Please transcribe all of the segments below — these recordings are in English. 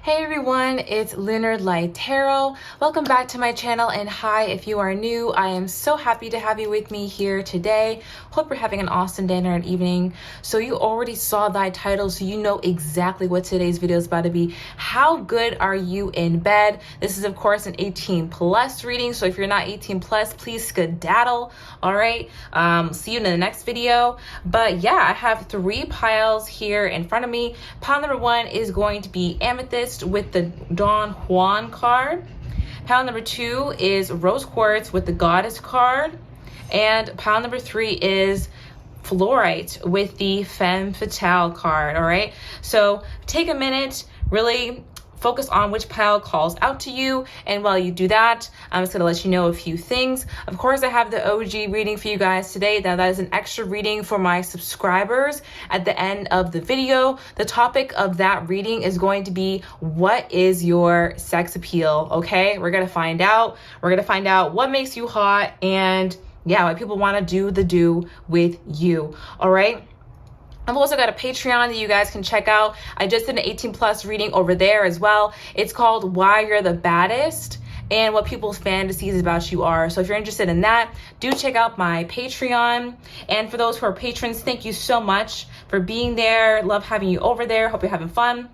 Hey everyone, it's Lunar Light Tarot. Welcome back to my channel, and hi if you are new. I am so happy to have you with me here today. Hope you're having an awesome day or an evening. So you already saw that title, so you know exactly what today's video is about to be. How good are you in bed? This is of course an 18 plus reading, so if you're not 18 plus, please skedaddle. All right, see you in the next video. But yeah, I have 3 piles here in front of me. Pile number 1 is going to be Amethyst with the Don Juan card. Pile number 2 is Rose Quartz with the Goddess card. And pile number 3 is Fluorite with the Femme Fatale card. All right, so take a minute, really focus on which pile calls out to you. And while you do that, I'm just gonna let you know a few things. Of course, I have the OG reading for you guys today. Now that is an extra reading for my subscribers at the end of the video. The topic of that reading is going to be, what is your sex appeal? Okay, we're gonna find out. We're gonna find out what makes you hot, and yeah, why people wanna do with you, all right? I've also got a Patreon that you guys can check out. I just did an 18 plus reading over there as well. It's called Why You're the Baddest and what people's fantasies about you are. So if you're interested in that, do check out my Patreon. And for those who are patrons, thank you so much for being there. Love having you over there. Hope you're having fun.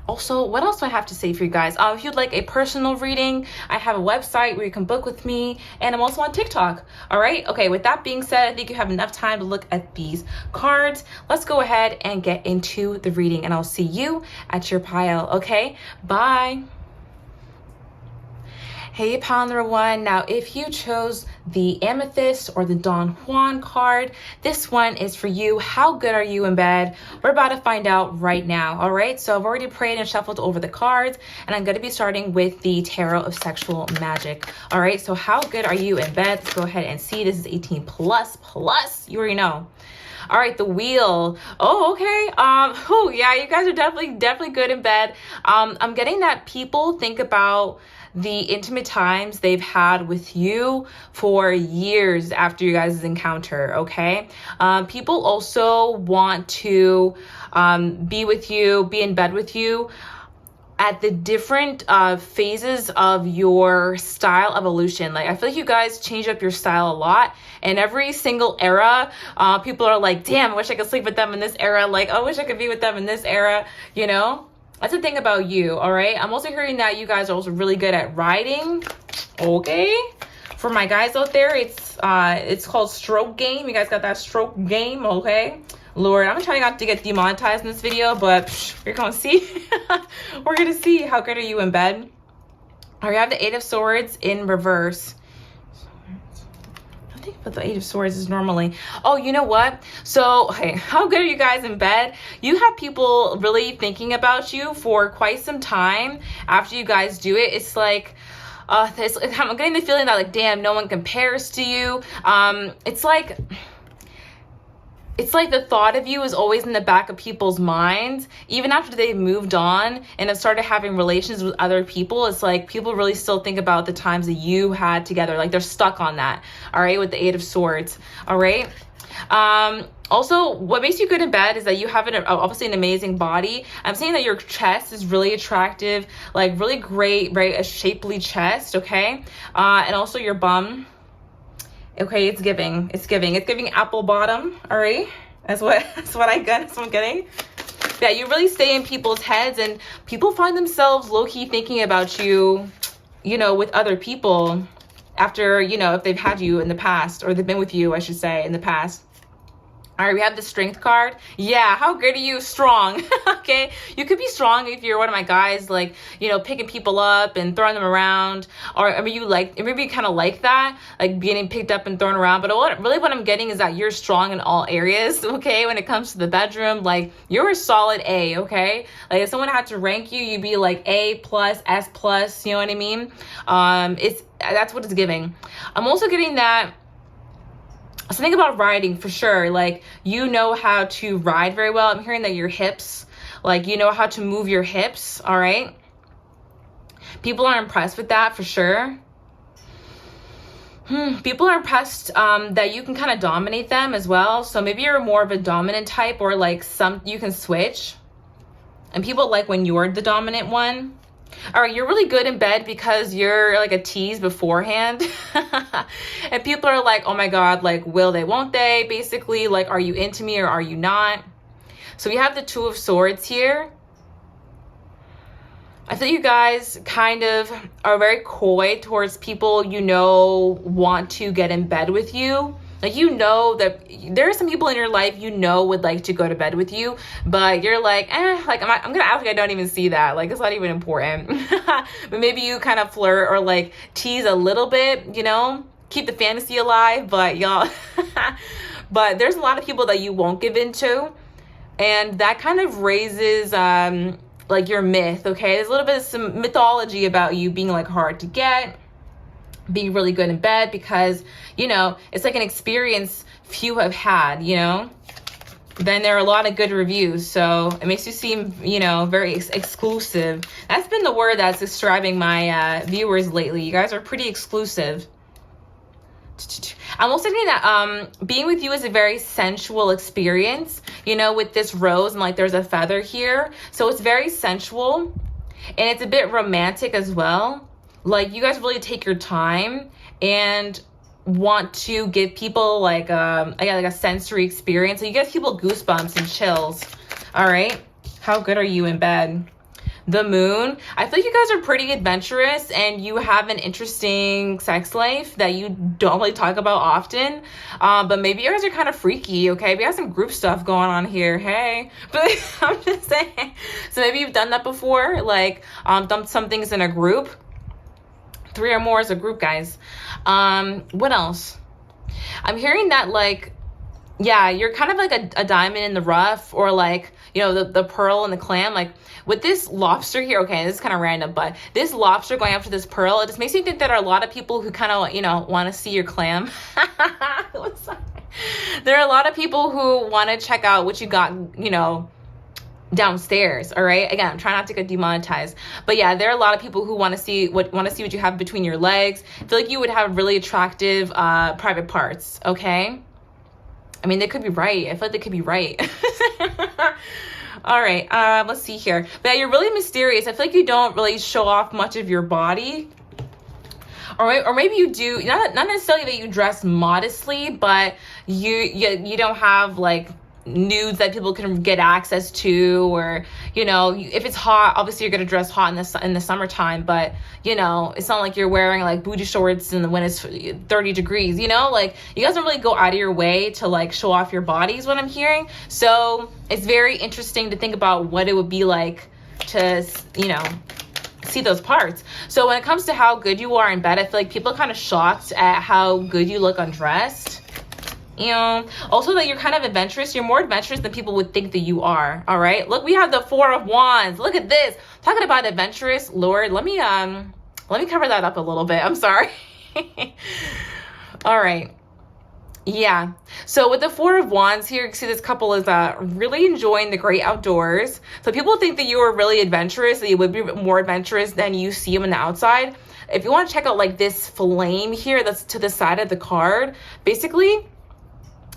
Also, what else do I have to say for you guys? If you'd like a personal reading, I have a website where you can book with me, and I'm also on TikTok. All right. Okay. With that being said, I think you have enough time to look at these cards. Let's go ahead and get into the reading, and I'll see you at your pile. Okay. Bye. Hey, pile number 1. Now, if you chose the Amethyst or the Don Juan card, this one is for you. How good are you in bed? We're about to find out right now. All right, so I've already prayed and shuffled over the cards, and I'm going to be starting with the Tarot of Sexual Magic. All right, so how good are you in bed? Let's go ahead and see. This is 18 plus. You already know. All right, the Wheel. Oh, okay. Oh yeah, you guys are definitely good in bed. I'm getting that people think about the intimate times they've had with you for years after you guys' encounter. Okay. People also want to be with you, be in bed with you at the different phases of your style evolution. Like, I feel like you guys change up your style a lot, and every single era, people are like, damn, I wish I could sleep with them in this era. Like, oh, I wish I could be with them in this era, you know? That's the thing about you, all right? I'm also hearing that you guys are also really good at riding, okay? For my guys out there, it's called stroke game. You guys got that stroke game, okay? Lord, I'm trying not to get demonetized in this video, but you're gonna see. We're gonna see how good are you in bed. All right, I have the 8 of Swords in reverse. I think but the 8 of Swords is normally. Oh, you know what? So, hey, how good are you guys in bed? You have people really thinking about you for quite some time after you guys do it. It's like, I'm getting the feeling that, like, damn, no one compares to you. It's like the thought of you is always in the back of people's minds, even after they've moved on and have started having relations with other people. It's like people really still think about the times that you had together. Like, they're stuck on that, all right, with the 8 of Swords, all right? Also, what makes you good in bed is that you have obviously an amazing body. I'm saying that your chest is really attractive, like really great, right? A shapely chest, okay? And also your bum. Okay, it's giving apple bottom. All right, that's what I'm getting. Yeah, you really stay in people's heads, and people find themselves low-key thinking about you, you know, with other people after, you know, if they've had you in the past, or they've been with you, I should say, in the past. All right, we have the Strength card. Yeah, how good are you? Strong. Okay, you could be strong if you're one of my guys, like, you know, picking people up and throwing them around, or maybe you kind of like that, like getting picked up and thrown around. But what I'm getting is that you're strong in all areas. Okay, when it comes to the bedroom, like, you're a solid A. Okay, like, if someone had to rank you, you'd be like A plus, S plus. You know what I mean? That's what it's giving. I'm also getting that. Something about riding for sure. Like, you know how to ride very well. I'm hearing that your hips, like, you know how to move your hips, all right? People are impressed with that for sure. People are impressed that you can kind of dominate them as well. So maybe you're more of a dominant type, or like you can switch. And people like when you're the dominant one. All right, you're really good in bed because you're like a tease beforehand. And people are like, oh my God, like, will they, won't they? Basically, like, are you into me or are you not? So we have the Two of Swords here. I feel you guys kind of are very coy towards people you know want to get in bed with you. Like, you know that there are some people in your life you know would like to go to bed with you, but you're like, like I'm gonna act like I don't even see that. Like, it's not even important. But maybe you kind of flirt or like tease a little bit, you know, keep the fantasy alive. But y'all, but there's a lot of people that you won't give into, and that kind of raises like your myth. Okay, there's a little bit of some mythology about you being like hard to get, being really good in bed, because, you know, it's like an experience few have had, you know. Then there are a lot of good reviews, so it makes you seem, you know, very exclusive. That's been the word that's describing my viewers lately. You guys are pretty exclusive. I'm also thinking that being with you is a very sensual experience, you know, with this rose and like there's a feather here. So it's very sensual and it's a bit romantic as well. Like, you guys really take your time and want to give people like a sensory experience. So you give people goosebumps and chills. All right. How good are you in bed? The Moon. I feel like you guys are pretty adventurous and you have an interesting sex life that you don't really talk about often. But maybe you guys are kind of freaky, okay? We have some group stuff going on here, hey? But I'm just saying. So maybe you've done that before, like done some things in a group. 3 or more is a group, guys. What else? I'm hearing that, like, yeah, you're kind of like a diamond in the rough, or like, you know, the pearl and the clam. Like with this lobster here, okay, this is kind of random, but this lobster going after this pearl, it just makes me think that there are a lot of people who kind of, you know, want to see your clam. There are a lot of people who want to check out what you got, you know, downstairs. All right, again, I'm trying not to get demonetized, but yeah, there are a lot of people who want to see what you have between your legs. I feel like you would have really attractive private parts. Okay, I mean, they could be right. I feel like they could be right. All right, let's see here. But yeah, you're really mysterious. I feel like you don't really show off much of your body. Or maybe you do, not necessarily that you dress modestly, but you don't have like nudes that people can get access to, or, you know, if it's hot, obviously you're gonna dress hot in the summertime, but, you know, it's not like you're wearing like booty shorts when it's 30 degrees, you know. Like, you guys don't really go out of your way to like show off your body is what I'm hearing. So it's very interesting to think about what it would be like to, you know, see those parts. So when it comes to how good you are in bed, I feel like people are kind of shocked at how good you look undressed. You know, also that you're kind of adventurous. You're more adventurous than people would think that you are. All right, look, we have the Four of Wands. Look at this, talking about adventurous. Lord, let me cover that up a little bit. I'm sorry. All right, yeah, so with the Four of Wands here, you see this couple is really enjoying the great outdoors. So people think that you are really adventurous, that you would be more adventurous than you see them on the outside. If you want to check out like this flame here that's to the side of the card, basically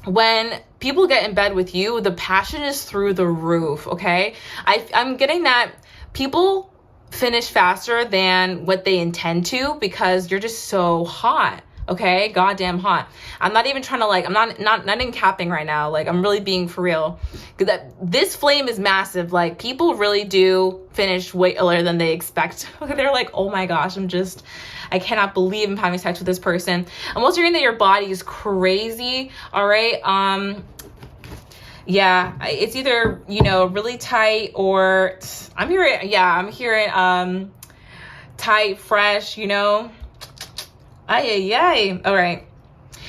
when people get in bed with you, the passion is through the roof. Okay, I'm getting that people finish faster than what they intend to because you're just so hot. Okay, goddamn hot. I'm not even trying to like, I'm not in capping right now. Like, I'm really being for real. Because this flame is massive. Like, people really do finish way earlier than they expect. They're like, oh my gosh, I cannot believe I'm having sex with this person. I'm also hearing that your body is crazy. All right. Yeah, it's either, you know, really tight, or I'm hearing tight, fresh, you know. Ay. All right.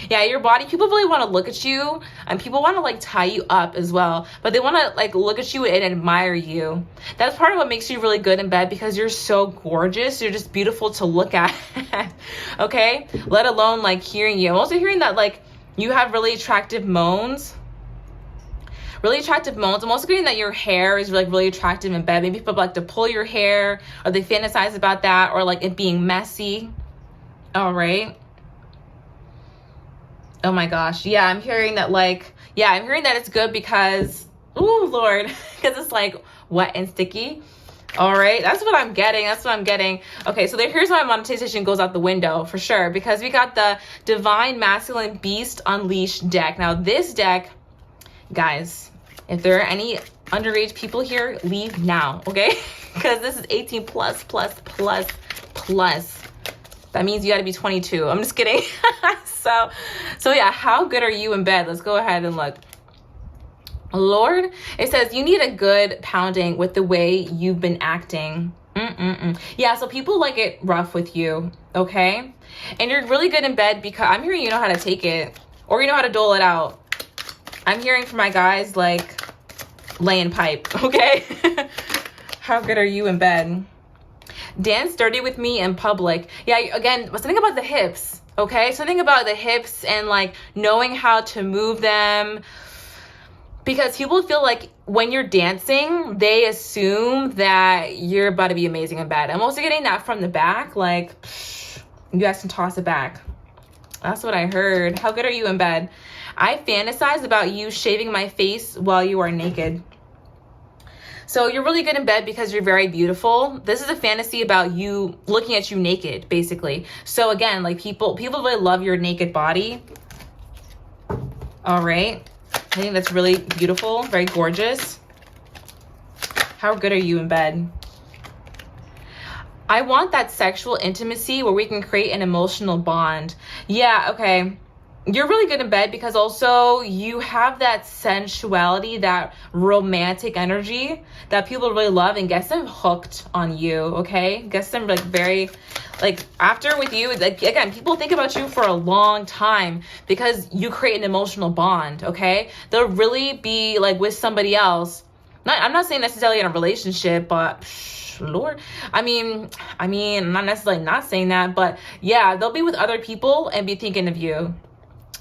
Yeah, your body, people really want to look at you, and people want to like tie you up as well, but they want to like look at you and admire you. That's part of what makes you really good in bed, because you're so gorgeous. You're just beautiful to look at. Okay, let alone like hearing you. I'm also hearing that like you have really attractive moans. I'm also getting that your hair is like really attractive in bed. Maybe people like to pull your hair, or they fantasize about that, or like it being messy. All right. Oh my gosh. Yeah, I'm hearing that it's good because, oh Lord, because it's like wet and sticky. All right, that's what I'm getting. That's what I'm getting. Okay, so here's why monetization goes out the window for sure, because we got the Divine Masculine Beast Unleashed deck. Now this deck, guys, if there are any underage people here, leave now, okay? Because this is 18 plus. That means you got to be 22. I'm just kidding. So yeah, how good are you in bed? Let's go ahead and look. Lord, it says you need a good pounding with the way you've been acting. Yeah, so people like it rough with you, okay? And you're really good in bed because I'm hearing you know how to take it, or you know how to dole it out. I'm hearing from my guys like laying pipe, okay? How good are you in bed? Dance dirty with me in public. Yeah, again, something about the hips, okay? Something about the hips and like knowing how to move them. Because people feel like when you're dancing, they assume that you're about to be amazing in bed. I'm also getting that from the back. Like, you guys can toss it back. That's what I heard. How good are you in bed? I fantasize about you shaving my face while you are naked. So you're really good in bed because you're very beautiful. This is a fantasy about you looking at you naked, basically. So again, like people really love your naked body. All right. I think that's really beautiful, very gorgeous. How good are you in bed? I want that sexual intimacy where we can create an emotional bond. Yeah, okay. You're really good in bed because also you have that sensuality, that romantic energy that people really love and gets them hooked on you, okay? Gets them like very, like after with you, like again, people think about you for a long time because you create an emotional bond, okay? They'll really be like with somebody else. I'm not saying necessarily in a relationship, but Lord, I mean, not necessarily not saying that, but yeah, they'll be with other people and be thinking of you.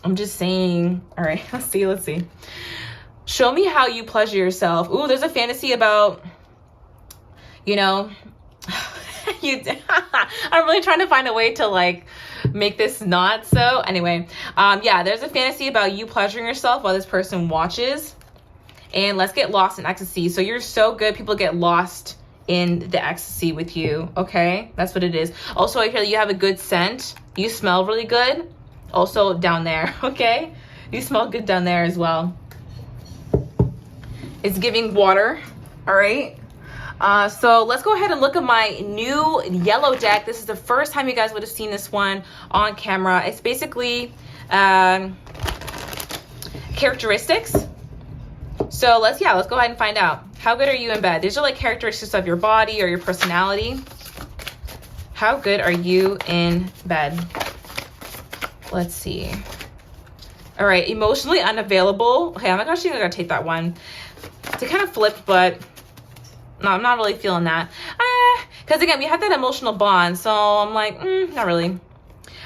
I'm just saying. All right, let's see. Show me how you pleasure yourself. Ooh, there's a fantasy about, you know, I'm really trying to find a way to like make this not so. Anyway, yeah, there's a fantasy about you pleasuring yourself while this person watches. And let's get lost in ecstasy. So you're so good, people get lost in the ecstasy with you, okay? That's what it is. Also, I feel you have a good scent. You smell really good. Also down there, okay? You smell good down there as well. It's giving water, all right? So let's go ahead and look at my new yellow deck. This is the first time you guys would have seen this one on camera. It's basically characteristics. So let's go ahead and find out. How good are you in bed? These are like characteristics of your body or your personality. How good are you in bed? Let's see. All right, emotionally unavailable. Okay, I'm actually gonna take that one. It kind of flipped, but no, I'm not really feeling that. Because again, we have that emotional bond, so I'm like, not really.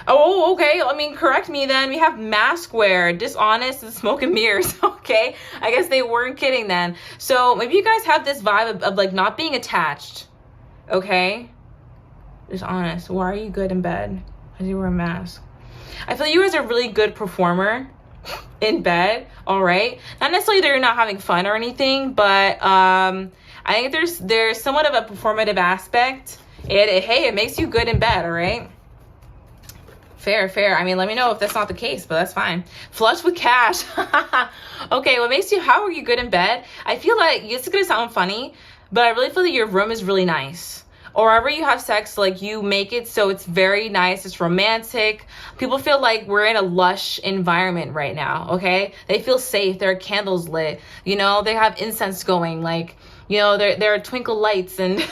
Oh, okay. I mean, correct me then. We have mask wear, dishonest, and smoke and mirrors. Okay, I guess they weren't kidding then. So maybe you guys have this vibe of like not being attached. Okay, dishonest. Why are you good in bed? Why do you wear a mask? I feel you guys are a really good performer in bed, all right? Not necessarily that you're not having fun or anything, but I think there's somewhat of a performative aspect. Hey, it makes you good in bed, all right? Fair. I mean, let me know if that's not the case, but that's fine. Flush with cash. Okay, how are you good in bed? I feel like, it's gonna sound funny, but I really feel that your room is really nice. Or wherever you have sex, like you make it so it's very nice, it's romantic. People feel like we're in a lush environment right now, okay? They feel safe, there are candles lit, you know, they have incense going, like, you know, there are twinkle lights and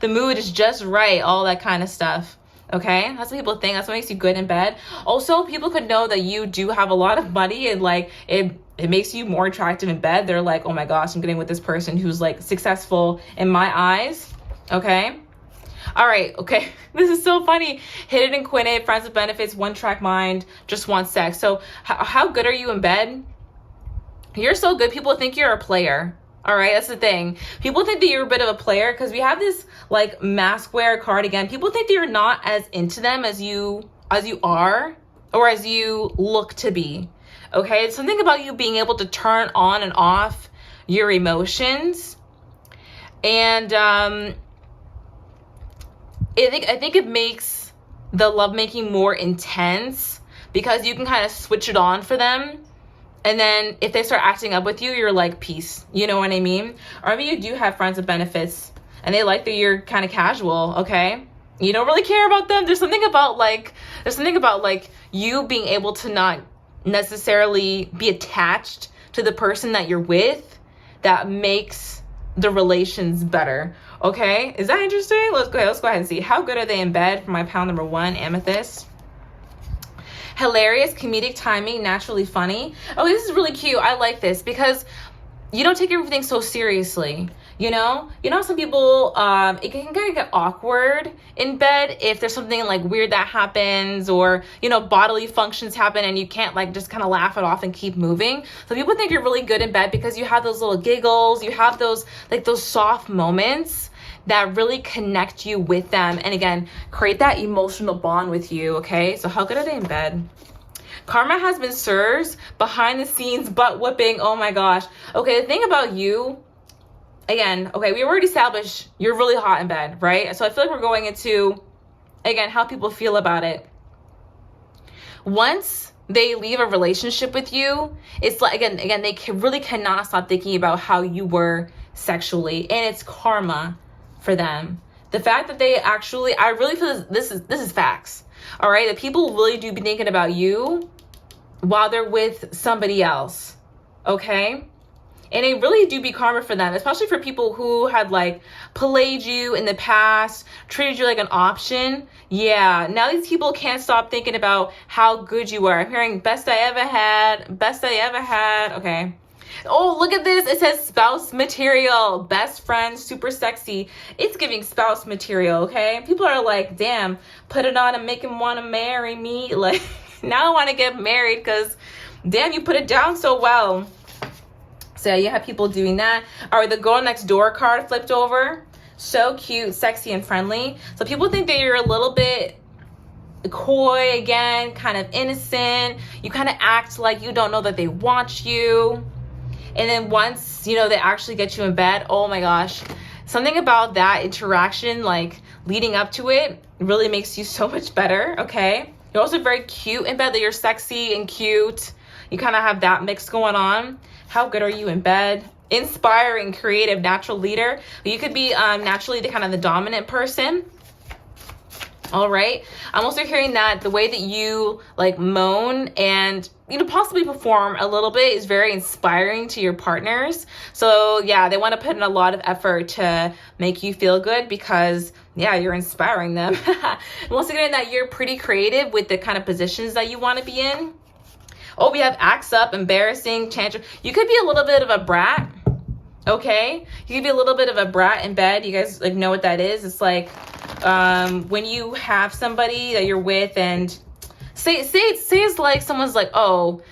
the mood is just right, all that kind of stuff. Okay, that's what people think. That's what makes you good in bed. Also, people could know that you do have a lot of money and like it makes you more attractive in bed. They're like, oh my gosh, I'm getting with this person who's like successful in my eyes. Okay. All right. Okay. This is so funny. Hit it and quit it. Friends with benefits. One track mind. Just want sex. So how good are you in bed? You're so good. People think you're a player. All right. That's the thing. People think that you're a bit of a player because we have this like mask wear cardigan. People think that you're not as into them as you are or as you look to be. Okay. It's something about you being able to turn on and off your emotions. And I think it makes the lovemaking more intense because you can kind of switch it on for them. And then if they start acting up with you, you're like, peace. You know what I mean? Or maybe you do have friends with benefits and they like that you're kind of casual, okay? You don't really care about them. There's something about like you being able to not necessarily be attached to the person that you're with that makes the relations better, okay? Is that interesting? Let's go ahead and see. How good are they in bed for my pile number 1, amethyst? Hilarious, comedic timing, naturally funny. Oh, this is really cute. I like this because you don't take everything so seriously. You know some people, it can kind of get awkward in bed if there's something like weird that happens, or bodily functions happen and you can't like just kind of laugh it off and keep moving. So people think you're really good in bed because you have those little giggles, you have those soft moments that really connect you with them, and again, create that emotional bond with you, okay? So how good are they in bed? Karma has been served, behind the scenes butt whipping. Oh my gosh. Okay, the thing about you, again, okay, we already established you're really hot in bed, right? So I feel like we're going into, again, how people feel about it. Once they leave a relationship with you, it's like, again, they really cannot stop thinking about how you were sexually, and it's karma for them. The fact that they actually, I really feel this is facts. All right, that people really do be thinking about you while they're with somebody else, okay? And it really do be karma for them, especially for people who had like played you in the past, treated you like an option. Yeah, now these people can't stop thinking about how good you are. I'm hearing best I ever had, okay. Oh, look at this. It says spouse material, best friend, super sexy. It's giving spouse material, okay? People are like, damn, put it on and make him want to marry me. Like, now I want to get married because, damn, you put it down so well. So yeah, you have people doing that. All right, the girl next door card flipped over. So cute, sexy, and friendly. So people think that you're a little bit coy, again, kind of innocent. You kind of act like you don't know that they want you. And then once, they actually get you in bed, oh my gosh, something about that interaction, like leading up to it, really makes you so much better, okay? You're also very cute in bed, that you're sexy and cute. You kind of have that mix going on. How good are you in bed? Inspiring, creative, natural leader. You could be naturally the dominant person. All right. I'm also hearing that the way that you like moan and possibly perform a little bit is very inspiring to your partners. So yeah, they want to put in a lot of effort to make you feel good because yeah, you're inspiring them. I'm also getting that you're pretty creative with the kind of positions that you want to be in. Oh, we have acts up, embarrassing, tantrum. You could be a little bit of a brat. Okay, you could be a little bit of a brat in bed. You guys know what that is. It's like when you have somebody that you're with and say it's like someone's like, oh,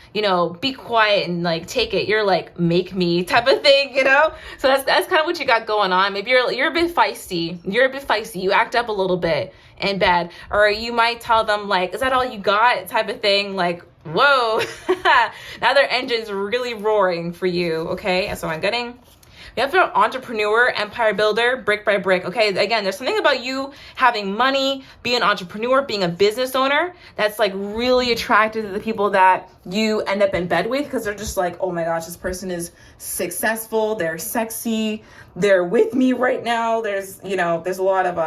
be quiet and like take it. You're like, make me type of thing, So that's kind of what you got going on. Maybe you're a bit feisty. You act up a little bit in bed, or you might tell them like, is that all you got? Type of thing. Like, whoa, now their engine's really roaring for you. Okay, that's what I'm getting. We have an entrepreneur, empire builder, brick by brick. Okay, again, there's something about you having money, being an entrepreneur, being a business owner that's like really attractive to the people that you end up in bed with, because they're just like, oh my gosh, this person is successful, they're sexy, they're with me right now. There's a lot of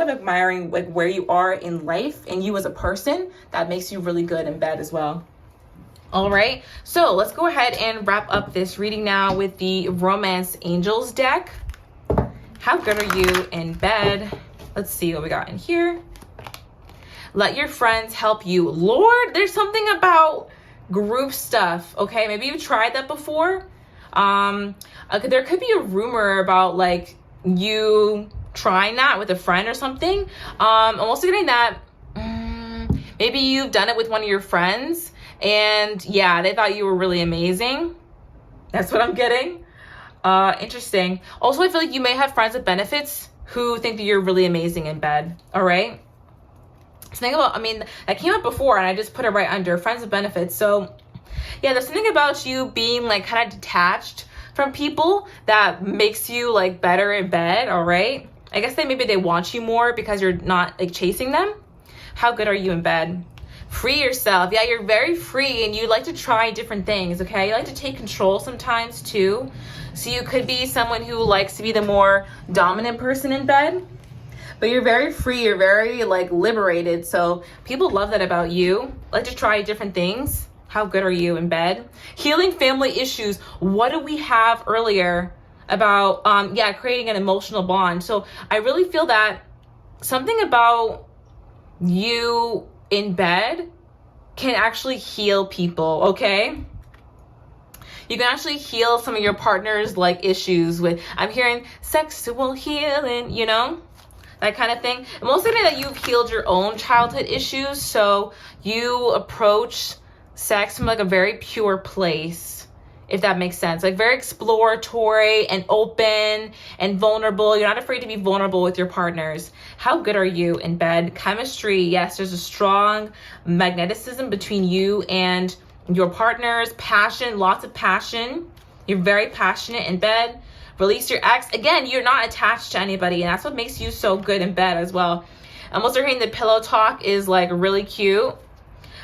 admiring like where you are in life and you as a person. That makes you really good in bed as well. All right, so let's go ahead and wrap up this reading now with the Romance Angels deck. How good are you in bed? Let's see what we got in here. Let your friends help you. Lord, there's something about group stuff, okay? Maybe you've tried that before. There could be a rumor about like you trying that with a friend or something. I'm also getting that maybe you've done it with one of your friends and yeah, they thought you were really amazing. That's what I'm getting. Interesting. Also, I feel like you may have friends with benefits who think that you're really amazing in bed. All right. So think about, that came up before and I just put it right under friends with benefits. So yeah, there's something about you being like kind of detached from people that makes you like better in bed, all right? I guess maybe they want you more because you're not like chasing them. How good are you in bed? Free yourself. Yeah, you're very free and you like to try different things, okay? You like to take control sometimes too. So you could be someone who likes to be the more dominant person in bed, but you're very free. You're very like liberated. So people love that about you. Like to try different things. How good are you in bed? Healing family issues. What do we have earlier about, creating an emotional bond? So I really feel that something about you in bed can actually heal people, okay? You can actually heal some of your partner's like issues with, I'm hearing sexual healing, you know, that kind of thing. And mostly that you've healed your own childhood issues. So you approach sex from like a very pure place, if that makes sense. Like very exploratory and open and vulnerable. You're not afraid to be vulnerable with your partners. How good are you in bed? Chemistry, yes, there's a strong magnetism between you and your partners. Passion, lots of passion. You're very passionate in bed. Release your ex. Again, you're not attached to anybody, and that's what makes you so good in bed as well. I'm also hearing the pillow talk is like really cute.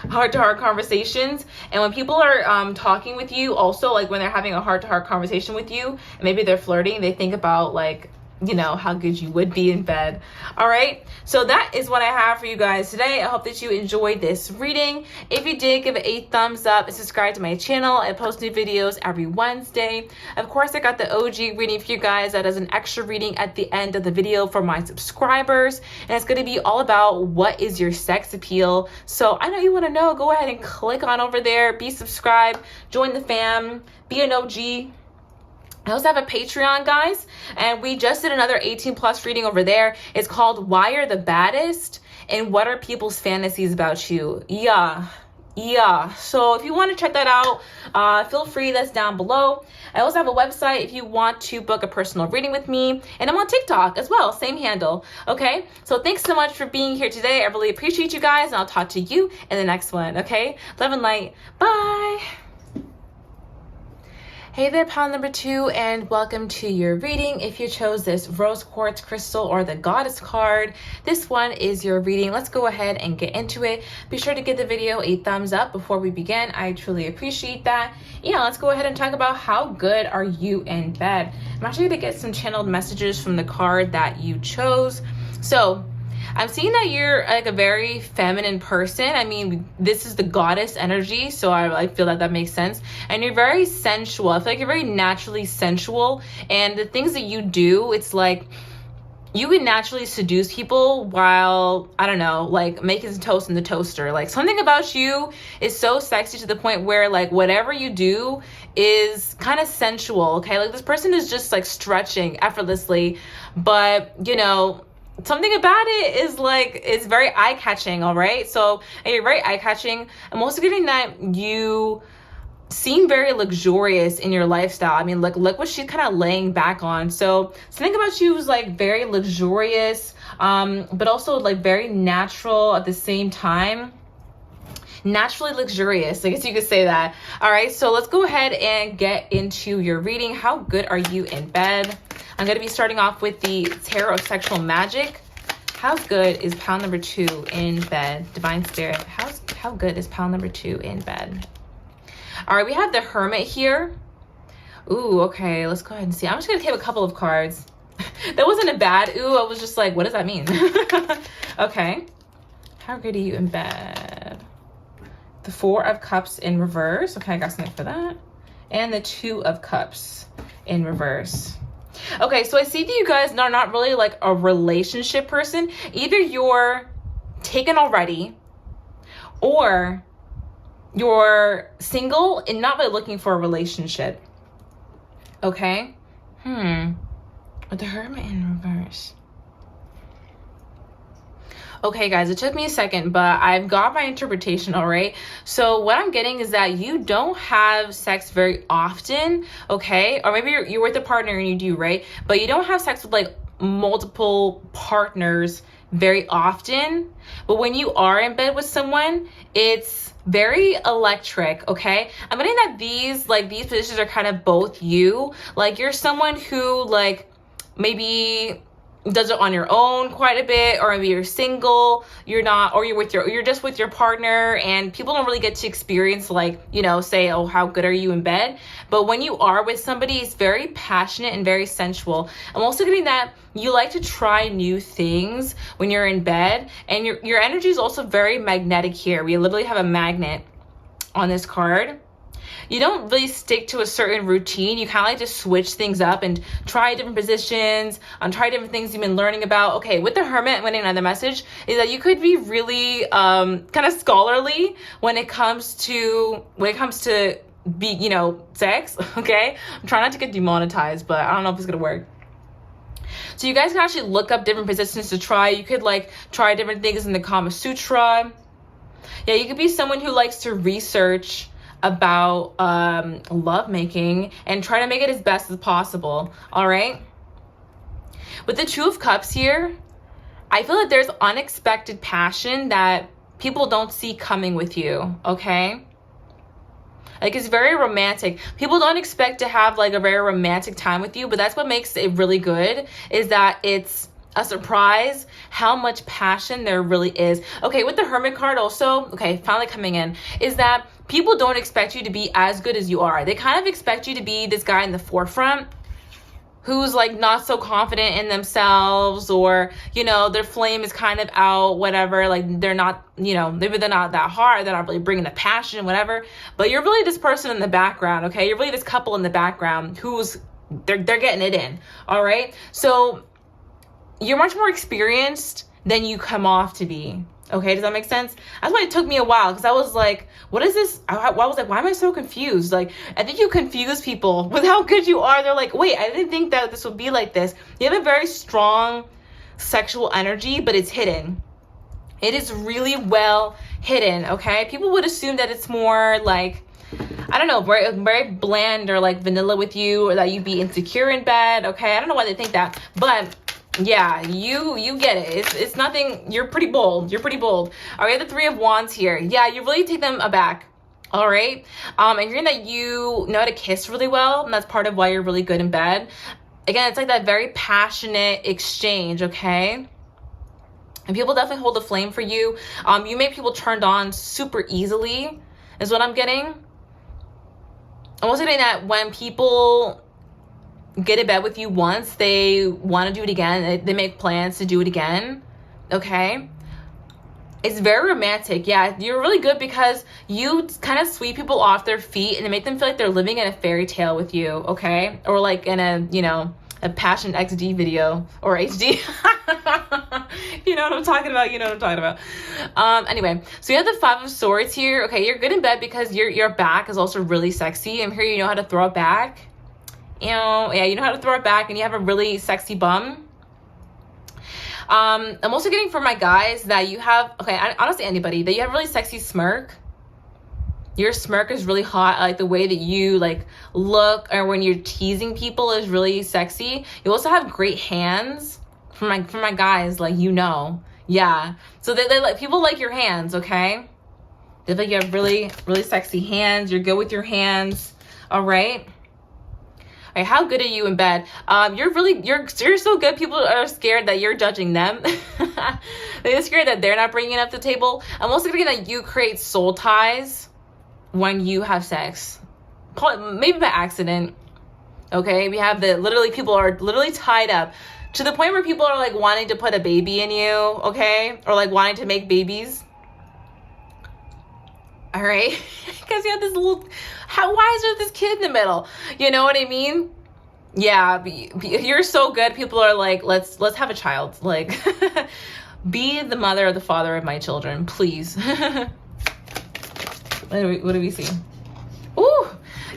Heart-to-heart conversations. And when people are talking with you, also like when they're having a heart-to-heart conversation with you, and maybe they're flirting, they think about like, you know, how good you would be in bed. All right, so that is what I have for you guys today. I hope that you enjoyed this reading. If you did, give it a thumbs up and subscribe to my channel. I post new videos every Wednesday. Of course, I got the OG reading for you guys that is an extra reading at the end of the video for my subscribers, and it's going to be all about what is your sex appeal. So I know you want to know. Go ahead and click on over there, be subscribed, join the fam, be an OG. I also have a Patreon, guys, and we just did another 18+ reading over there. It's called Why You're the Baddest and What Are People's Fantasies About You? Yeah. So if you want to check that out, feel free. That's down below. I also have a website if you want to book a personal reading with me, and I'm on TikTok as well, same handle. Okay, so thanks so much for being here today. I really appreciate you guys, and I'll talk to you in the next one. Okay, love and light. Bye. Hey there, pile number 2, and welcome to your reading. If you chose this rose quartz crystal or the goddess card, this one is your reading. Let's go ahead and get into it. Be sure to give the video a thumbs up before we begin. I truly appreciate that. Yeah, let's go ahead and talk about how good are you in bed. I'm actually going to get some channeled messages from the card that you chose. So I'm seeing that you're like a very feminine person. I mean, this is the goddess energy, so I feel that that makes sense. And you're very sensual. I feel like you're very naturally sensual. And the things that you do, it's like you can naturally seduce people while, I don't know, like making some toast in the toaster. Like something about you is so sexy to the point where like whatever you do is kind of sensual, okay? Like this person is just like stretching effortlessly, but you know, something about it is like, it's very eye-catching, all right? So you're very eye-catching. I'm also getting that you seem very luxurious in your lifestyle. I mean, look what she's kind of laying back on. So something about you is like very luxurious, but also like very natural at the same time. Naturally luxurious, I guess you could say that. All right, so let's go ahead and get into your reading. How good are you in bed? I'm going to be starting off with the Tarot of Sexual Magic. How good is pile number 2 in bed? Divine Spirit, how good is pile number 2 in bed? All right, we have the Hermit here. Ooh, okay, let's go ahead and see. I'm just going to take a couple of cards. That wasn't a bad ooh. I was just like, what does that mean? Okay, how good are you in bed? The 4 of Cups in reverse. Okay, I got something for that. And the 2 of Cups in reverse. Okay, so I see that you guys are not really like a relationship person. Either you're taken already or you're single and not really looking for a relationship. Okay? With the Hermit in reverse. Okay, guys, it took me a second, but I've got my interpretation, all right? So what I'm getting is that you don't have sex very often, okay? Or maybe you're with a partner and you do, right? But you don't have sex with like multiple partners very often. But when you are in bed with someone, it's very electric, okay? I'm getting that these positions are kind of both you. Like, you're someone who, like, maybe does it on your own quite a bit, or maybe you're single, you're not, or you're just with your partner, and people don't really get to experience, like, you know, say, oh, how good are you in bed? But when you are with somebody, it's very passionate and very sensual. I'm also getting that you like to try new things when you're in bed, and your energy is also very magnetic here. We literally have a magnet on this card. You don't really stick to a certain routine. You kind of like to switch things up and try different positions, try different things you've been learning about. Okay, with the Hermit, winning another message is that you could be really kind of scholarly when it comes to be, you know, sex. Okay, I'm trying not to get demonetized, but I don't know if it's gonna work. So you guys can actually look up different positions to try. You could like try different things in the Kama Sutra. Yeah, you could be someone who likes to research about lovemaking and try to make it as best as possible. All right, with the Two of Cups here, I feel like there's unexpected passion that people don't see coming with you. Okay, like, it's very romantic. People don't expect to have like a very romantic time with you, but that's what makes it really good, is that it's a surprise how much passion there really is. Okay, with the Hermit card also, okay, finally coming in, is that people don't expect you to be as good as you are. They kind of expect you to be this guy in the forefront who's like not so confident in themselves, or, you know, their flame is kind of out, whatever. Like, they're not, you know, maybe they're not that hard, they're not really bringing the passion, whatever. But you're really this person in the background, okay? You're really this couple in the background who's, they're getting it in, all right? So you're much more experienced than you come off to be. Okay, does that make sense? That's why it took me a while, because I was like, what is this? I was like, why am I so confused? Like, I think you confuse people with how good you are. They're like, wait, I didn't think that this would be like this. You have a very strong sexual energy, but it's hidden. It is really well hidden, okay? People would assume that it's more like, I don't know, very bland or like vanilla with you, or that you'd be insecure in bed, okay? I don't know why they think that, but yeah, you get it. It's nothing. You're pretty bold. You're pretty bold. All right, the Three of Wands here. Yeah, you really take them aback. All right. And you're in that you know how to kiss really well, and that's part of why you're really good in bed. Again, it's like that very passionate exchange, okay? And people definitely hold the flame for you. You make people turned on super easily, is what I'm getting. I'm also getting that when people get in bed with you once, they want to do it again. They make plans to do it again. Okay, it's very romantic. Yeah, you're really good because you kind of sweep people off their feet and make them feel like they're living in a fairy tale with you. Okay, or like in a, you know, a Passion XD video, or HD. You know what I'm talking about. You know what I'm talking about. Anyway, so you have the Five of Swords here. Okay, you're good in bed because your back is also really sexy. I'm here. You know how to throw it back. You know, yeah, you know how to throw it back, and you have a really sexy bum. I'm also getting from my guys that you have, okay, honestly anybody, that you have a really sexy smirk. Your smirk is really hot. Like the way that you like look, or when you're teasing people, is really sexy. You also have great hands. For my guys, like, you know, yeah. So they like, people like your hands, okay? They think you have really, really sexy hands. You're good with your hands, all right? All right, how good are you in bed? You're so good. People are scared that you're judging them. They're scared that they're not bringing it up to the table. I'm also thinking that you create soul ties when you have sex, maybe by accident. Okay, we have people are literally tied up to the point where people are like wanting to put a baby in you, okay, or like wanting to make babies. All right, because you have this little, why is there this kid in the middle? You know what I mean? Yeah, you're so good. People are like, let's have a child. Like, be the mother or the father of my children, please. What do we see? Ooh,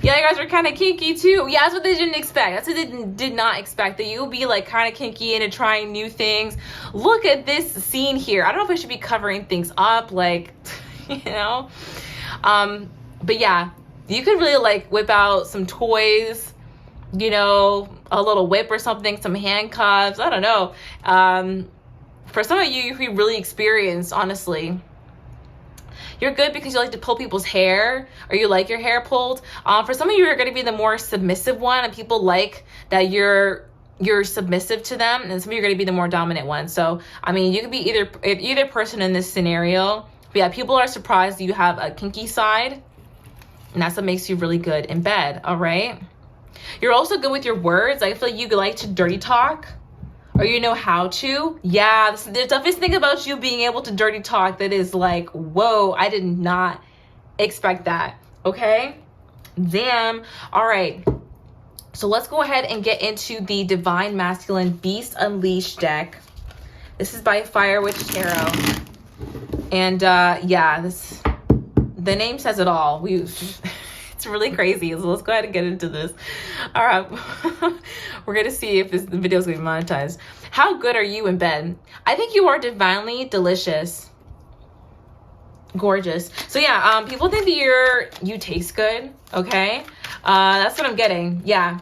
yeah, you guys are kind of kinky too. Yeah, that's what they didn't expect. That's what they did not expect, that you'll be like kind of kinky into trying new things. Look at this scene here. I don't know if I should be covering things up, like, you know. But yeah, you could really like whip out some toys, you know, a little whip or something, some handcuffs, I don't know, For some of you, you could be really experienced, honestly. You're good because you like to pull people's hair, or you like your hair pulled. For some of you, you're going to be the more submissive one, and people like that you're submissive to them, and some of you are going to be the more dominant one. So, I mean, you could be either person in this scenario. But yeah, people are surprised you have a kinky side, and that's what makes you really good in bed, all right? You're also good with your words. I feel like you like to dirty talk, or you know how to. Yeah, the toughest thing about you being able to dirty talk that is like, whoa, I did not expect that, okay? Damn. All right. So let's go ahead and get into the Divine Masculine Beast Unleashed deck. This is by Fire Witch Tarot. And yeah, the name says it all. It's really crazy. So let's go ahead and get into this. All right. We're going to see if the video is going to be monetized. How good are you in bed? I think you are divinely delicious. Gorgeous. So yeah, people think that you taste good. Okay. That's what I'm getting. Yeah.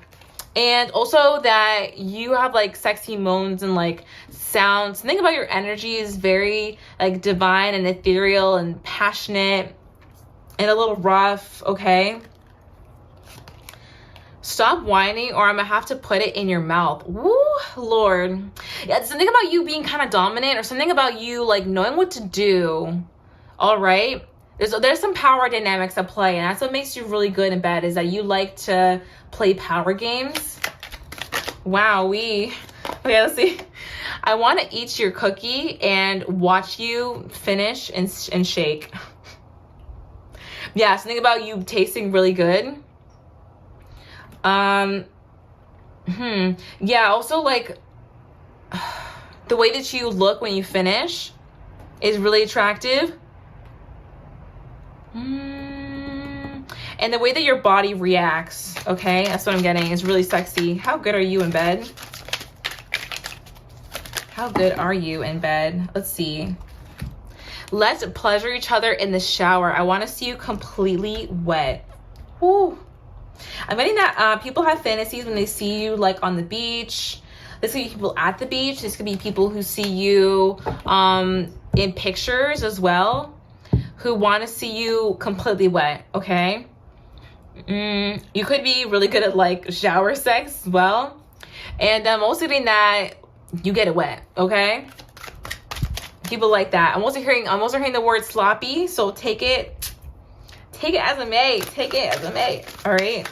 And also that you have like sexy moans and like sounds. Think about your energy is very like divine and ethereal and passionate and a little rough. Okay. Stop whining or I'm gonna have to put it in your mouth. Woo, Lord. Yeah, something about you being kind of dominant, or something about you like knowing what to do. All right. There's some power dynamics at play, and that's what makes you really good in bed, is that you like to play power games. Wow, okay, let's see. I want to eat your cookie and watch you finish and shake. Yeah, something about you tasting really good. Yeah, also like the way that you look when you finish is really attractive. And the way that your body reacts, okay, that's what I'm getting, is really sexy. How good are you in bed? How good are you in bed? Let's see. Let's pleasure each other in the shower. I want to see you completely wet. Woo. I'm getting that people have fantasies when they see you like on the beach. This could be people at the beach. This could be people who see you in pictures as well, who want to see you completely wet, okay? You could be really good at like shower sex as well. And I'm also getting that you get it wet, okay? People like that. I'm also hearing the word sloppy, so take it as a may. Take it as a may. All right.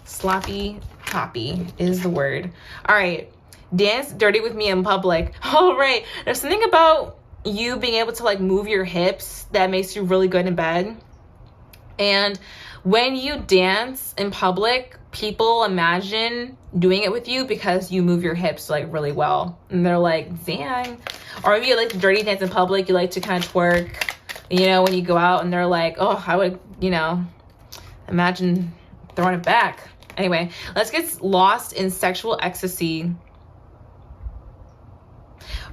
Sloppy toppy is the word. All right. Dance dirty with me in public. All right. There's something about you being able to like move your hips that makes you really good in bed. And when you dance in public, people imagine doing it with you because you move your hips like really well. And they're like, dang. Or maybe you like to dirty dance in public. You like to kind of twerk, you know, when you go out, and they're like, oh, I would, you know, imagine throwing it back. Anyway, let's get lost in sexual ecstasy.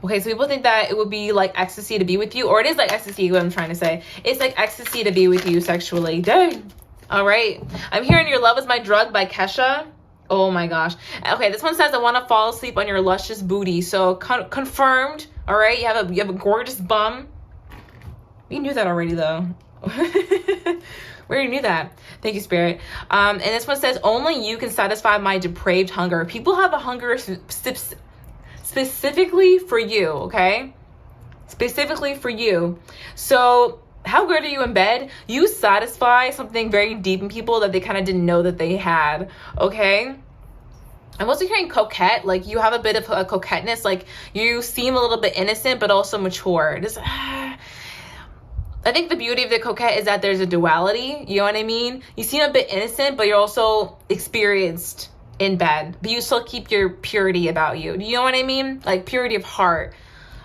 Okay, so people think that it would be like ecstasy to be with you, or it is like ecstasy, what I'm trying to say. It's like ecstasy to be with you sexually. Dang. All right. I'm hearing Your Love Is My Drug by Kesha. Oh my gosh. Okay, this one says, I want to fall asleep on your luscious booty. So confirmed. All right, you have a gorgeous bum. We knew that already though. We already knew that. Thank you, Spirit. And this one says, only you can satisfy my depraved hunger. People have a hunger specifically for you, okay? Specifically for you. So how good are you in bed? You satisfy something very deep in people that they kind of didn't know that they had, okay? I'm also hearing coquette. Like you have a bit of a coquetteness. Like you seem a little bit innocent, but also mature. I think the beauty of the coquette is that there's a duality. You know what I mean? You seem a bit innocent, but you're also experienced in bed. But you still keep your purity about you. Do you know what I mean? Like purity of heart.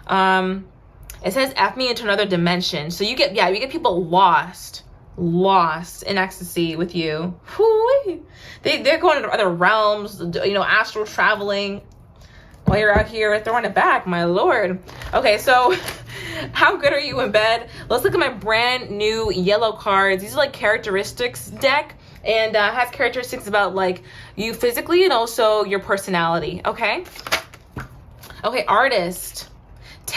It says F me into another dimension. So you get people lost in ecstasy with you. Whoo-wee. They're going to other realms, you know, astral traveling while you're out here throwing it back, my Lord. Okay, so how good are you in bed? Let's look at my brand new yellow cards. These are like characteristics deck, and has characteristics about like you physically and also your personality, okay? Okay, artist.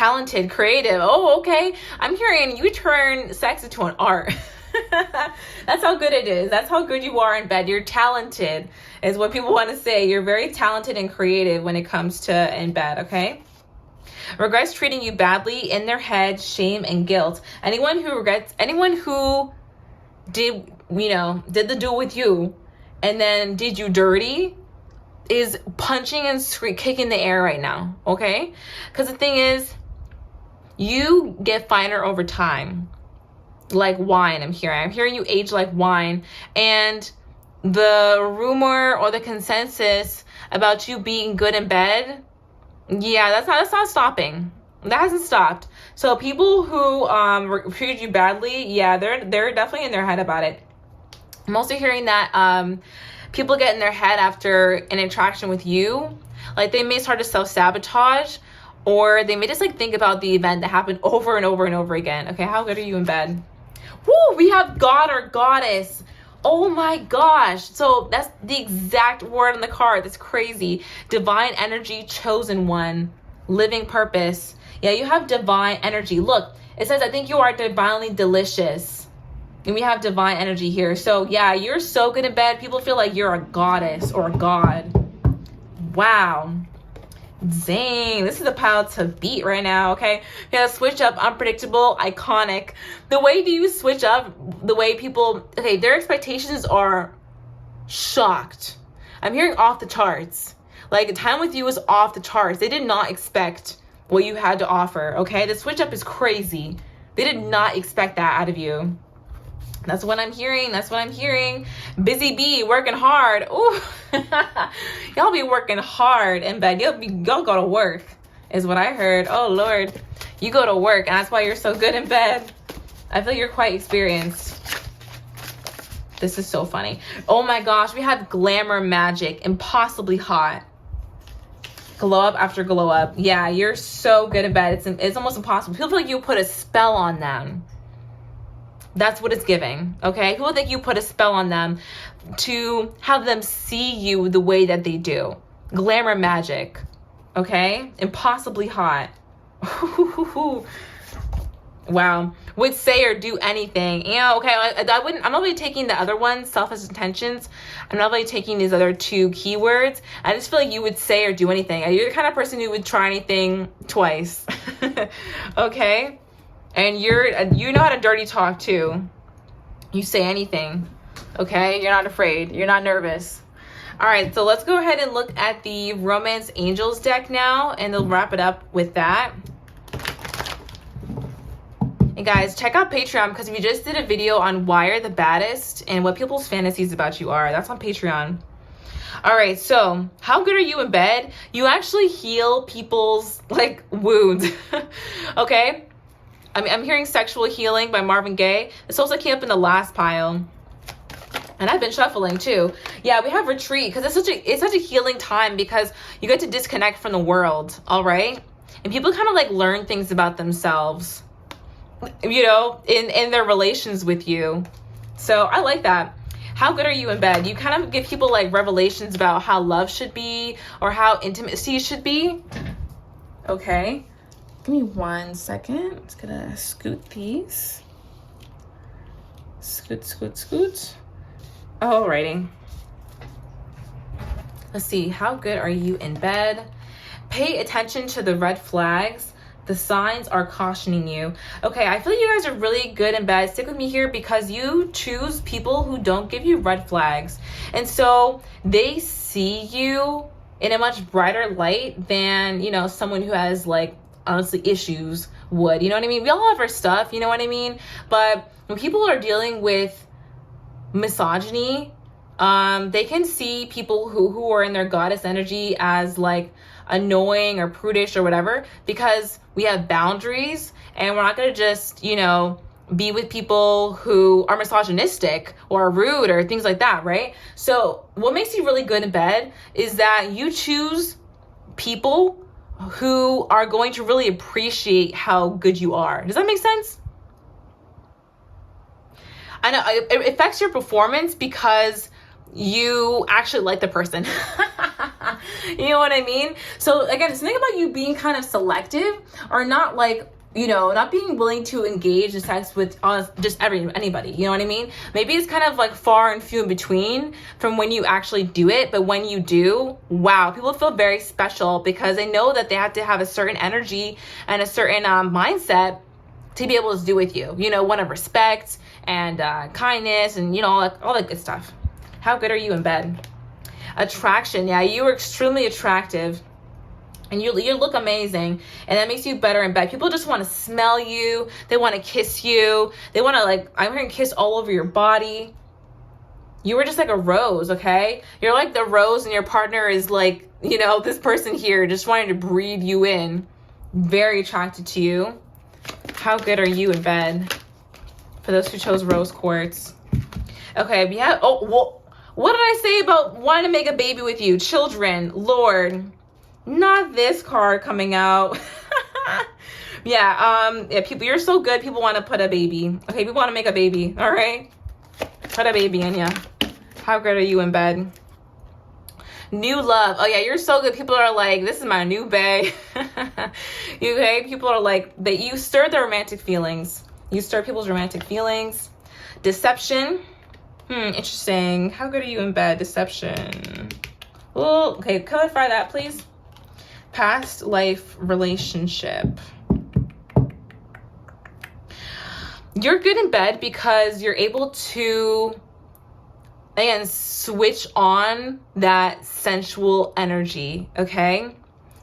talented, creative. Oh, okay. I'm hearing you turn sex into an art. That's how good it is. That's how good you are in bed. You're talented is what people want to say. You're very talented and creative when it comes to in bed, okay? Regrets treating you badly, in their head, shame and guilt. Anyone who did the deal with you and then did you dirty is punching and kicking the air right now, okay? Because the thing is, you get finer over time. Like wine, I'm hearing you age like wine. And the rumor or the consensus about you being good in bed, yeah, that's not stopping. That hasn't stopped. So people who treated you badly, yeah, they're definitely in their head about it. I'm also hearing that people get in their head after an interaction with you. Like they may start to self-sabotage, or they may just like think about the event that happened over and over and over again. Okay, how good are you in bed? Woo, we have God or Goddess. Oh my gosh. So that's the exact word on the card. That's crazy. Divine energy, chosen one, living purpose. Yeah, you have divine energy. Look, it says, I think you are divinely delicious. And we have divine energy here. So yeah, you're so good in bed. People feel like you're a goddess or a god. Wow. Dang, this is a pile to beat right now, okay? Yeah, switch up, unpredictable, iconic. The way do you switch up, the way people, okay, their expectations are shocked. I'm hearing off the charts. Like, the time with you is off the charts. They did not expect what you had to offer, okay? The switch up is crazy. They did not expect that out of you. That's what I'm hearing. That's what I'm hearing. Busy bee, working hard. Ooh, y'all be working hard in bed. Y'all go to work, is what I heard. Oh Lord, you go to work, and that's why you're so good in bed. I feel you're quite experienced. This is so funny. Oh my gosh, we have glamour magic, impossibly hot. Glow up after glow up. Yeah, you're so good in bed. It's almost impossible. People feel like you put a spell on them. That's what it's giving, okay? People think you put a spell on them to have them see you the way that they do. Glamour magic, okay? Impossibly hot. Wow. Would say or do anything. Yeah, okay, I'm not really taking the other ones, selfish intentions. I'm not really taking these other two keywords. I just feel like you would say or do anything. You're the kind of person who would try anything twice, okay? And you know how to dirty talk too. You say anything, okay? You're not afraid. You're not nervous. All right, so let's go ahead and look at the Romance Angels deck now, and they'll wrap it up with that. And guys, check out Patreon, because we just did a video on why you're the baddest and what people's fantasies about you are. That's on Patreon. All right, so how good are you in bed? You actually heal people's like wounds, okay? I'm hearing Sexual Healing by Marvin Gaye. This also came up in the last pile. And I've been shuffling too. Yeah, we have Retreat, because it's such a healing time, because you get to disconnect from the world, all right? And people kind of like learn things about themselves, you know, in their relations with you. So I like that. How good are you in bed? You kind of give people like revelations about how love should be, or how intimacy should be. Okay. Give me 1 second. I'm just gonna scoot these. Scoot, scoot, scoot. Alrighty. Let's see. How good are you in bed? Pay attention to the red flags. The signs are cautioning you. Okay, I feel like you guys are really good in bed. Stick with me here, because you choose people who don't give you red flags. And so they see you in a much brighter light than, you know, someone who has like, honestly, issues would. You know what I mean? We all have our stuff, you know what I mean? But when people are dealing with misogyny, they can see people who are in their goddess energy as like annoying or prudish or whatever, because we have boundaries, and we're not going to just, you know, be with people who are misogynistic or rude or things like that, right? So what makes you really good in bed is that you choose people who are going to really appreciate how good you are. Does that make sense? I know it affects your performance because you actually like the person. You know what I mean? So again, it's think about you being kind of selective, or not like, you know, not being willing to engage in sex with just anybody, you know what I mean? Maybe it's kind of like far and few in between from when you actually do it, but when you do, wow, people feel very special because they know that they have to have a certain energy and a certain mindset to be able to do with you. You know, one of respect and kindness and, you know, all that good stuff. How good are you in bed? Attraction, yeah, you are extremely attractive. And you look amazing, and that makes you better in bed. People just want to smell you. They want to kiss you. They want to, like, I'm hearing kiss all over your body. You were just like a rose, okay? You're like the rose, and your partner is like, you know, this person here just wanting to breathe you in. Very attracted to you. How good are you in bed? For those who chose rose quartz. Okay, yeah. Oh, well, what did I say about wanting to make a baby with you? Children, Lord. Not this card coming out. Yeah, people, you're so good. People want to put a baby. Okay, people want to make a baby. All right, put a baby in ya. How good are you in bed? New love. Oh yeah, you're so good. People are like, this is my new bae. Okay, people are like, that you stir the romantic feelings. You stir people's romantic feelings. Deception. Interesting. How good are you in bed? Deception. Oh, okay, clarify that, please. Past life relationship. You're good in bed because you're able to, again, switch on that sensual energy, okay?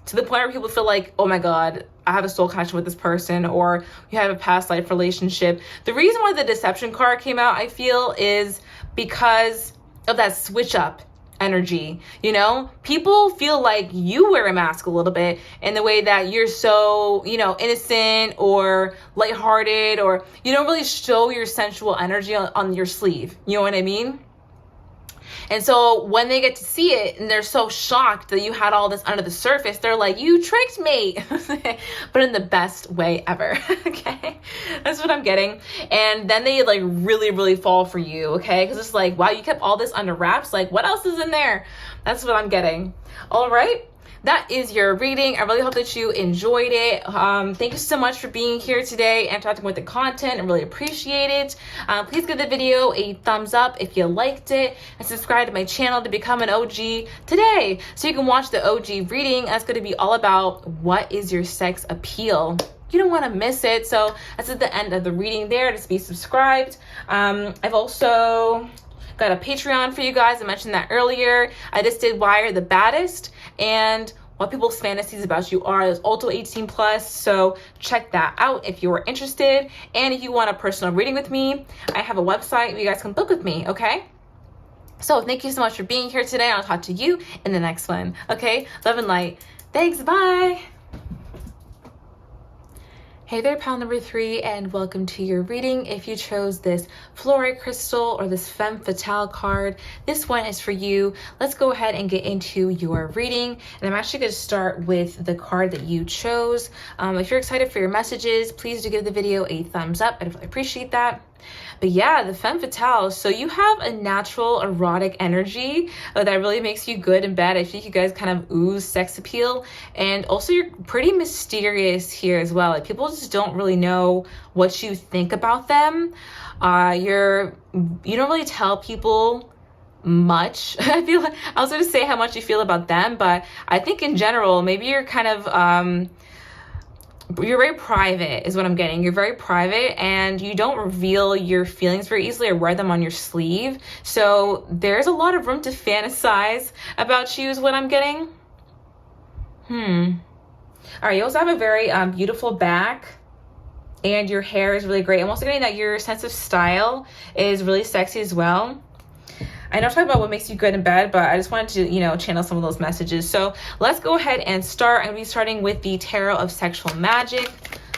To the point where people feel like, oh my God, I have a soul connection with this person, or you have a past life relationship. The reason why the deception card came out, I feel, is because of that switch up energy. You know, people feel like you wear a mask a little bit in the way that you're so, you know, innocent or lighthearted, or you don't really show your sensual energy on your sleeve. You know what I mean? And so when they get to see it and they're so shocked that you had all this under the surface, they're like, you tricked me, but in the best way ever. Okay, that's what I'm getting. And then they like really, really fall for you. Okay, because it's like, wow, you kept all this under wraps. Like, what else is in there? That's what I'm getting. All right. That is your reading. I really hope that you enjoyed it. Thank you so much for being here today and interacting with the content. I really appreciate it. Please give the video a thumbs up if you liked it, and subscribe to my channel to become an OG today so you can watch the OG reading. That's going to be all about what is your sex appeal. You don't want to miss it. So that's at the end of the reading there. Just be subscribed. I've also got a Patreon for you guys. I mentioned that earlier. I just did Why You're the Baddest and what people's fantasies about you are. It's also 18 plus, so check that out if you are interested. And if you want a personal reading with me, I have a website where you guys can book with me, okay? So thank you so much for being here today. I'll talk to you in the next one, okay? Love and light. Thanks, bye. Hey there, pal number 3, and welcome to your reading. If you chose this fluorite crystal or this Femme Fatale card, this one is for you. Let's go ahead and get into your reading. And I'm actually going to start with the card that you chose. If you're excited for your messages, please do give the video a thumbs up. I'd really appreciate that. But yeah, the Femme Fatale. So you have a natural erotic energy that really makes you good and bad. I think you guys kind of ooze sex appeal. And also you're pretty mysterious here as well. Like, people just don't really know what you think about them. You don't really tell people much. I feel like I was going to say how much you feel about them, but I think in general, maybe you're kind of, you're very private is what I'm getting. You're very private and you don't reveal your feelings very easily or wear them on your sleeve. So there's a lot of room to fantasize about you is what I'm getting. All right, you also have a very beautiful back and your hair is really great. I'm also getting that your sense of style is really sexy as well. I know I'm talking about what makes you good in bed, but I just wanted to, you know, channel some of those messages. So let's go ahead and start. I'm going to be starting with the Tarot of Sexual Magic.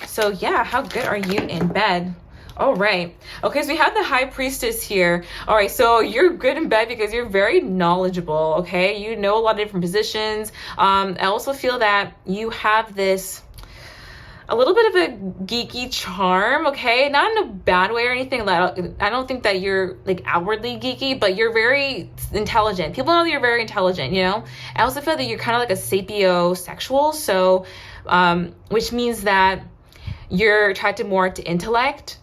So yeah, how good are you in bed? All right. Okay, so we have the High Priestess here. All right, so you're good in bed because you're very knowledgeable, okay? You know a lot of different positions. I also feel that you have this a little bit of a geeky charm, okay? Not in a bad way or anything. I don't think that you're like outwardly geeky, but you're very intelligent. People know that you're very intelligent, you know? I also feel that you're kind of like a sapiosexual, so which means that you're attracted more to intellect.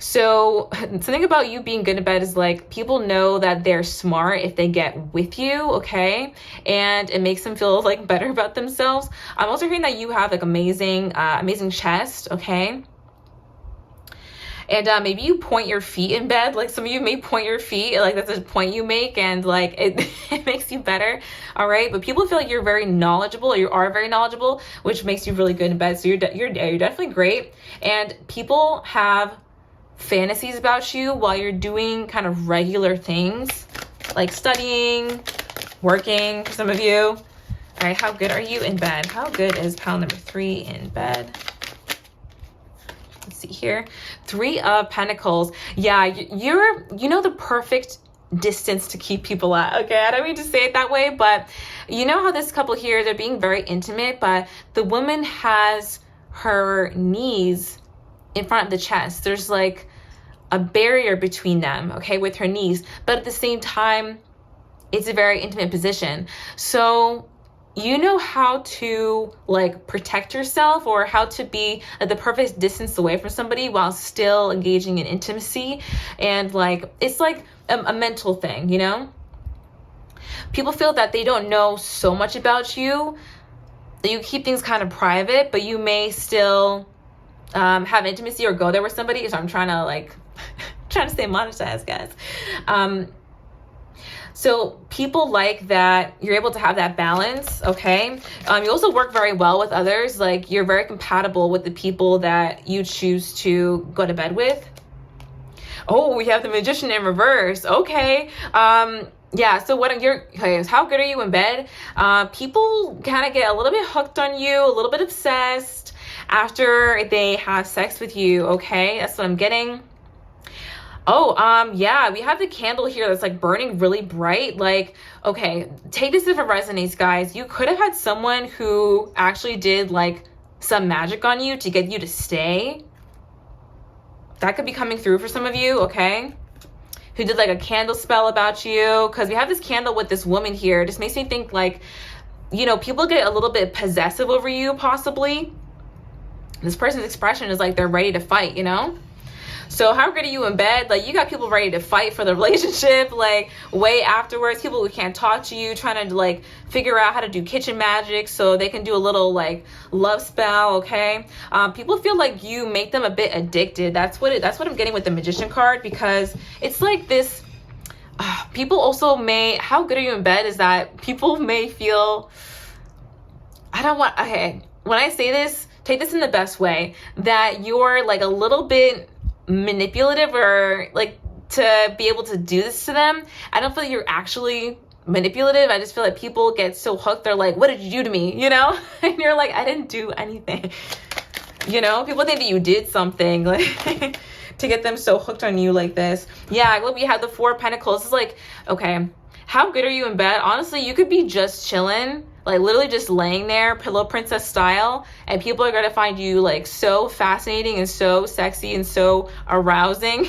So something about you being good in bed is like people know that they're smart if they get with you, okay? And it makes them feel like better about themselves. I'm also hearing that you have like amazing chest, okay? And maybe you point your feet in bed. Like some of you may point your feet, like that's a point you make, and like it makes you better, all right? But people feel like you're very knowledgeable, or you are very knowledgeable, which makes you really good in bed. So you're definitely great. And people have fantasies about you while you're doing kind of regular things like studying, working for some of you. All right, how good are you in bed? How good is pile number 3 in bed? Let's see here. 3 of Pentacles. Yeah, you're the perfect distance to keep people at. Okay, I don't mean to say it that way, but you know how this couple here, they're being very intimate, but the woman has her knees in front of the chest. There's like a barrier between them, okay, with her knees, but at the same time, it's a very intimate position. So you know how to like protect yourself, or how to be at the perfect distance away from somebody while still engaging in intimacy. And like, it's like a mental thing, you know? People feel that they don't know so much about you, that you keep things kind of private, but you may still have intimacy or go there with somebody. So I'm trying to stay monetized, guys. So people like that you're able to have that balance, okay? You also work very well with others. Like you're very compatible with the people that you choose to go to bed with. Oh, we have the Magician in reverse. Okay. Yeah, so how good are you in bed? People kind of get a little bit hooked on you, a little bit obsessed after they have sex with you, okay? That's what I'm getting. Oh, yeah, we have the candle here that's like burning really bright. Like, okay, take this if it resonates, guys. You could have had someone who actually did like some magic on you to get you to stay. That could be coming through for some of you, okay? Who did like a candle spell about you. Because we have this candle with this woman here. It just makes me think like, you know, people get a little bit possessive over you, possibly. This person's expression is like they're ready to fight, you know? So how good are you in bed? Like you got people ready to fight for the relationship, like way afterwards. People who can't talk to you, trying to like figure out how to do kitchen magic so they can do a little like love spell, okay? People feel like you make them a bit addicted. That's what I'm getting with the Magician card, because it's like this. People also may, how good are you in bed is that people may feel, okay, when I say this, take this in the best way, that you're like a little bit manipulative, or like to be able to do this to them. I don't feel like you're actually manipulative. I just feel like people get so hooked. They're like, what did you do to me? You know? And you're like, I didn't do anything. You know, people think that you did something like to get them so hooked on you like this. Yeah, well, we have the 4 of Pentacles. It's like, okay, how good are you in bed? Honestly, you could be just chilling, like literally just laying there, pillow princess style, and people are going to find you like so fascinating and so sexy and so arousing.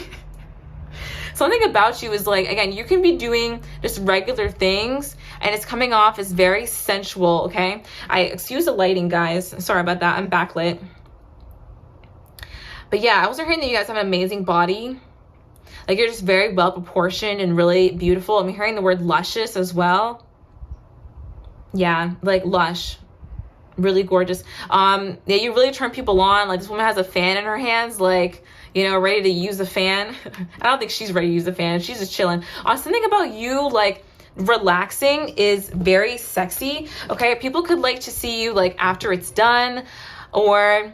Something about you is like, again, you can be doing just regular things and it's coming off as very sensual, okay? Excuse the lighting, guys. Sorry about that. I'm backlit. But yeah, I was hearing that you guys have an amazing body. Like you're just very well proportioned and really beautiful. I'm hearing the word luscious as well. Yeah, like lush, really gorgeous. Yeah, you really turn people on. Like this woman has a fan in her hands, like, you know, ready to use the fan. I don't think she's ready to use the fan. She's just chilling. Something about you, like relaxing, is very sexy. Okay, people could like to see you like after it's done, or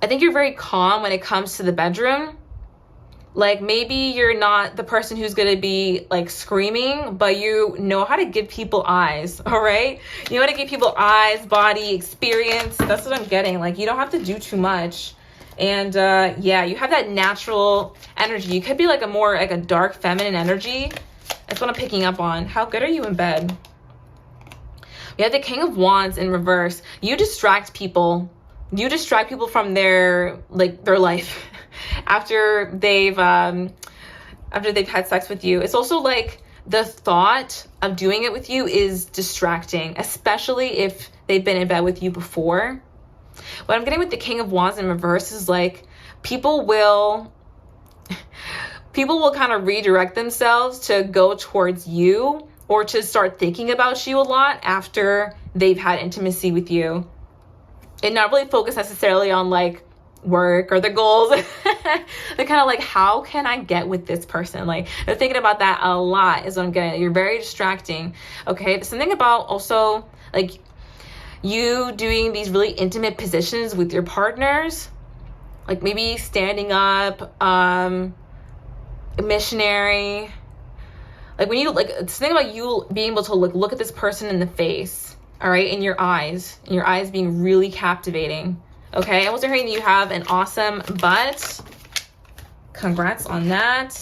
I think you're very calm when it comes to the bedroom. Like maybe you're not the person who's going to be like screaming, but you know how to give people eyes, all right? You know how to give people eyes, body, experience. That's what I'm getting. Like you don't have to do too much. And yeah, you have that natural energy. You could be like a dark feminine energy. That's what I'm picking up on. How good are you in bed? You have the King of Wands in reverse. You distract people. You distract people from their life after they've had sex with you. It's also like the thought of doing it with you is distracting, especially if they've been in bed with you before. What I'm getting with the King of Wands in reverse is like people will kind of redirect themselves to go towards you or to start thinking about you a lot after they've had intimacy with you, and not really focus necessarily on like work or the goals. They're kind of like, how can I get with this person? Like, they're thinking about that a lot is what I'm getting. You're very distracting. Okay, something about also like you doing these really intimate positions with your partners, like maybe standing up, missionary, like when you like something about you being able to look at this person in the face, all right, in your eyes being really captivating. Okay, I wasn't hearing that you have an awesome butt. Congrats on that.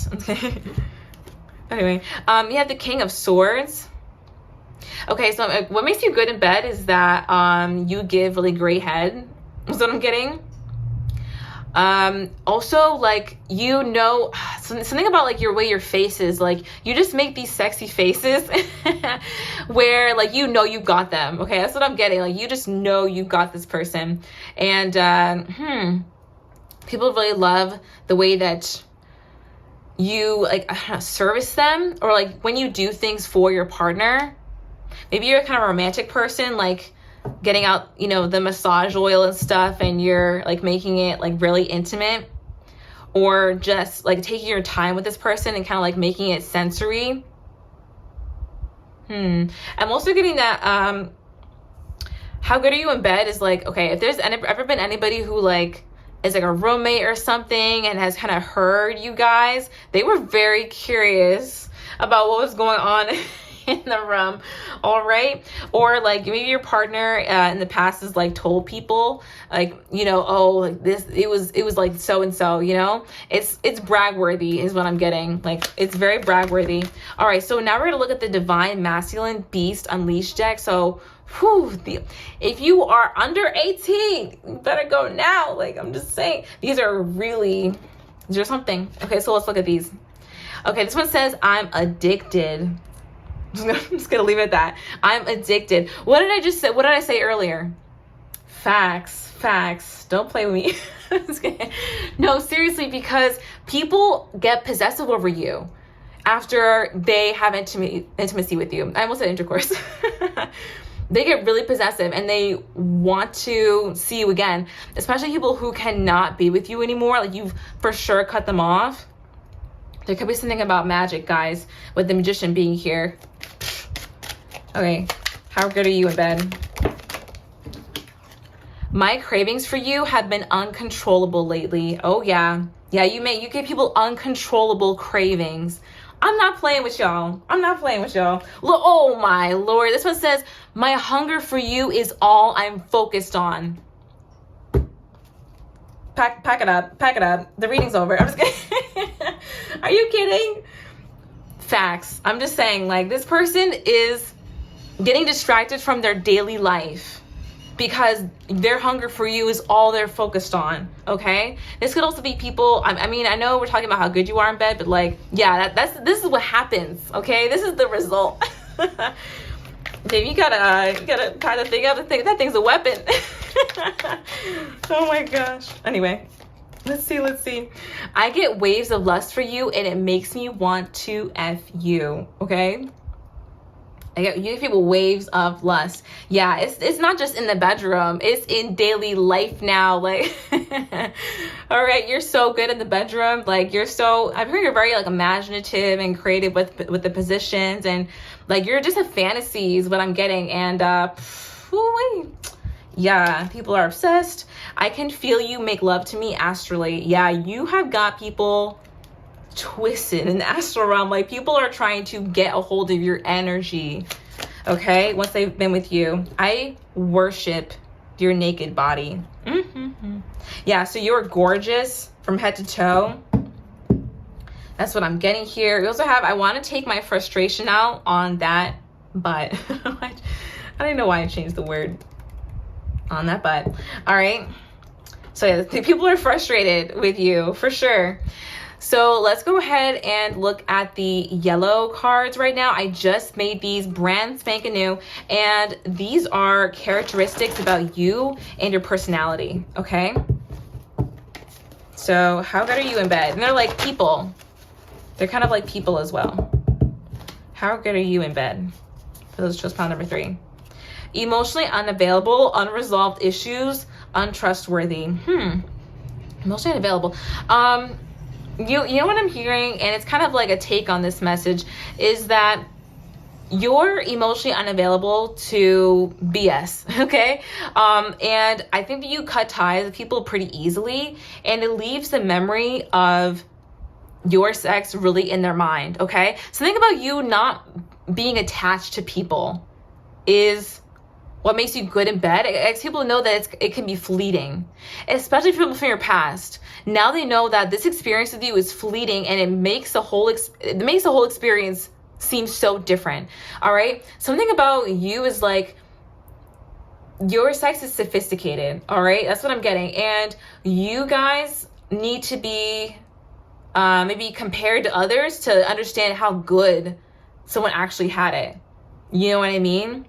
Anyway, you have the King of Swords. Okay, so what makes you good in bed is that you give really great head, is what I'm getting. Also, like, you know, something about like your way your face is, like, you just make these sexy faces where like, you know, you've got them. Okay, that's what I'm getting. Like, you just know you've got this person. And people really love the way that you like, I don't know, service them, or like when you do things for your partner. Maybe you're kind of a romantic person, like getting out, you know, the massage oil and stuff, and you're like making it like really intimate, or just like taking your time with this person and kind of like making it sensory. I'm also getting that how good are you in bed is like, okay, if there's ever been anybody who like is like a roommate or something and has kind of heard you guys, they were very curious about what was going on in the room, all right? Or like maybe your partner in the past has like told people like, you know, oh, like this, it was like so and so, you know, it's brag worthy is what I'm getting. Like, it's very brag worthy. All right, so now we're gonna look at the Divine Masculine Beast Unleashed deck. So if you are under 18, you better go now. Like, I'm just saying, these are something. Okay, so let's look at these. Okay, this one says, I'm addicted. I'm just gonna leave it at that. I'm addicted. What did I just say? What did I say earlier? Facts. Don't play with me. No, seriously, because people get possessive over you after they have intimacy with you. I almost said intercourse. They get really possessive and they want to see you again, especially people who cannot be with you anymore. Like, you've for sure cut them off. There could be something about magic, guys, with the Magician being here. Okay, how good are you in bed? My cravings for you have been uncontrollable lately. Oh yeah, you give people uncontrollable cravings. I'm not playing with y'all. Look, oh my Lord, this one says, my hunger for you is all I'm focused on. Pack it up. The reading's over. I'm just kidding. Are you kidding? Facts. I'm just saying, like, this person is getting distracted from their daily life because their hunger for you is all they're focused on. Okay, this could also be people, I mean, I know we're talking about how good you are in bed, but like, yeah, this is what happens. Okay, this is the result. Baby, you gotta tie the thing up. That thing's a weapon. Oh my gosh. Anyway, let's see. I get waves of lust for you and it makes me want to F you. Okay, you give people waves of lust. Yeah, it's not just in the bedroom, it's in daily life now. Like, all right, you're so good in the bedroom. Like, I've heard you're very like imaginative and creative with the positions, and like, you're just a fantasy is what I'm getting. And yeah, people are obsessed. I can feel you make love to me astrally. Yeah, you have got people twisted in the astral realm. Like, people are trying to get a hold of your energy, okay, once they've been with you. I worship your naked body. Yeah, so you're gorgeous from head to toe. That's what I'm getting here. You also have, I want to take my frustration out on that butt. I don't know why I changed the word on that, but all right. So yeah, people are frustrated with you for sure. So let's go ahead and look at the yellow cards right now. I just made these brand spanking new, and these are characteristics about you and your personality, okay? So how good are you in bed? And they're like people. They're kind of like people as well. How good are you in bed? For those chose pile number 3. Emotionally unavailable, unresolved issues, untrustworthy. Emotionally unavailable. You know what I'm hearing, and it's kind of like a take on this message, is that you're emotionally unavailable to BS, okay? And I think that you cut ties with people pretty easily, and it leaves the memory of your sex really in their mind, okay? So think about you not being attached to people is what makes you good in bed. It makes people know that it can be fleeting, especially people from your past. Now they know that this experience with you is fleeting, and it makes the whole experience seem so different. All right. Something about you is like your sex is sophisticated. All right. That's what I'm getting. And you guys need to be maybe compared to others to understand how good someone actually had it. You know what I mean?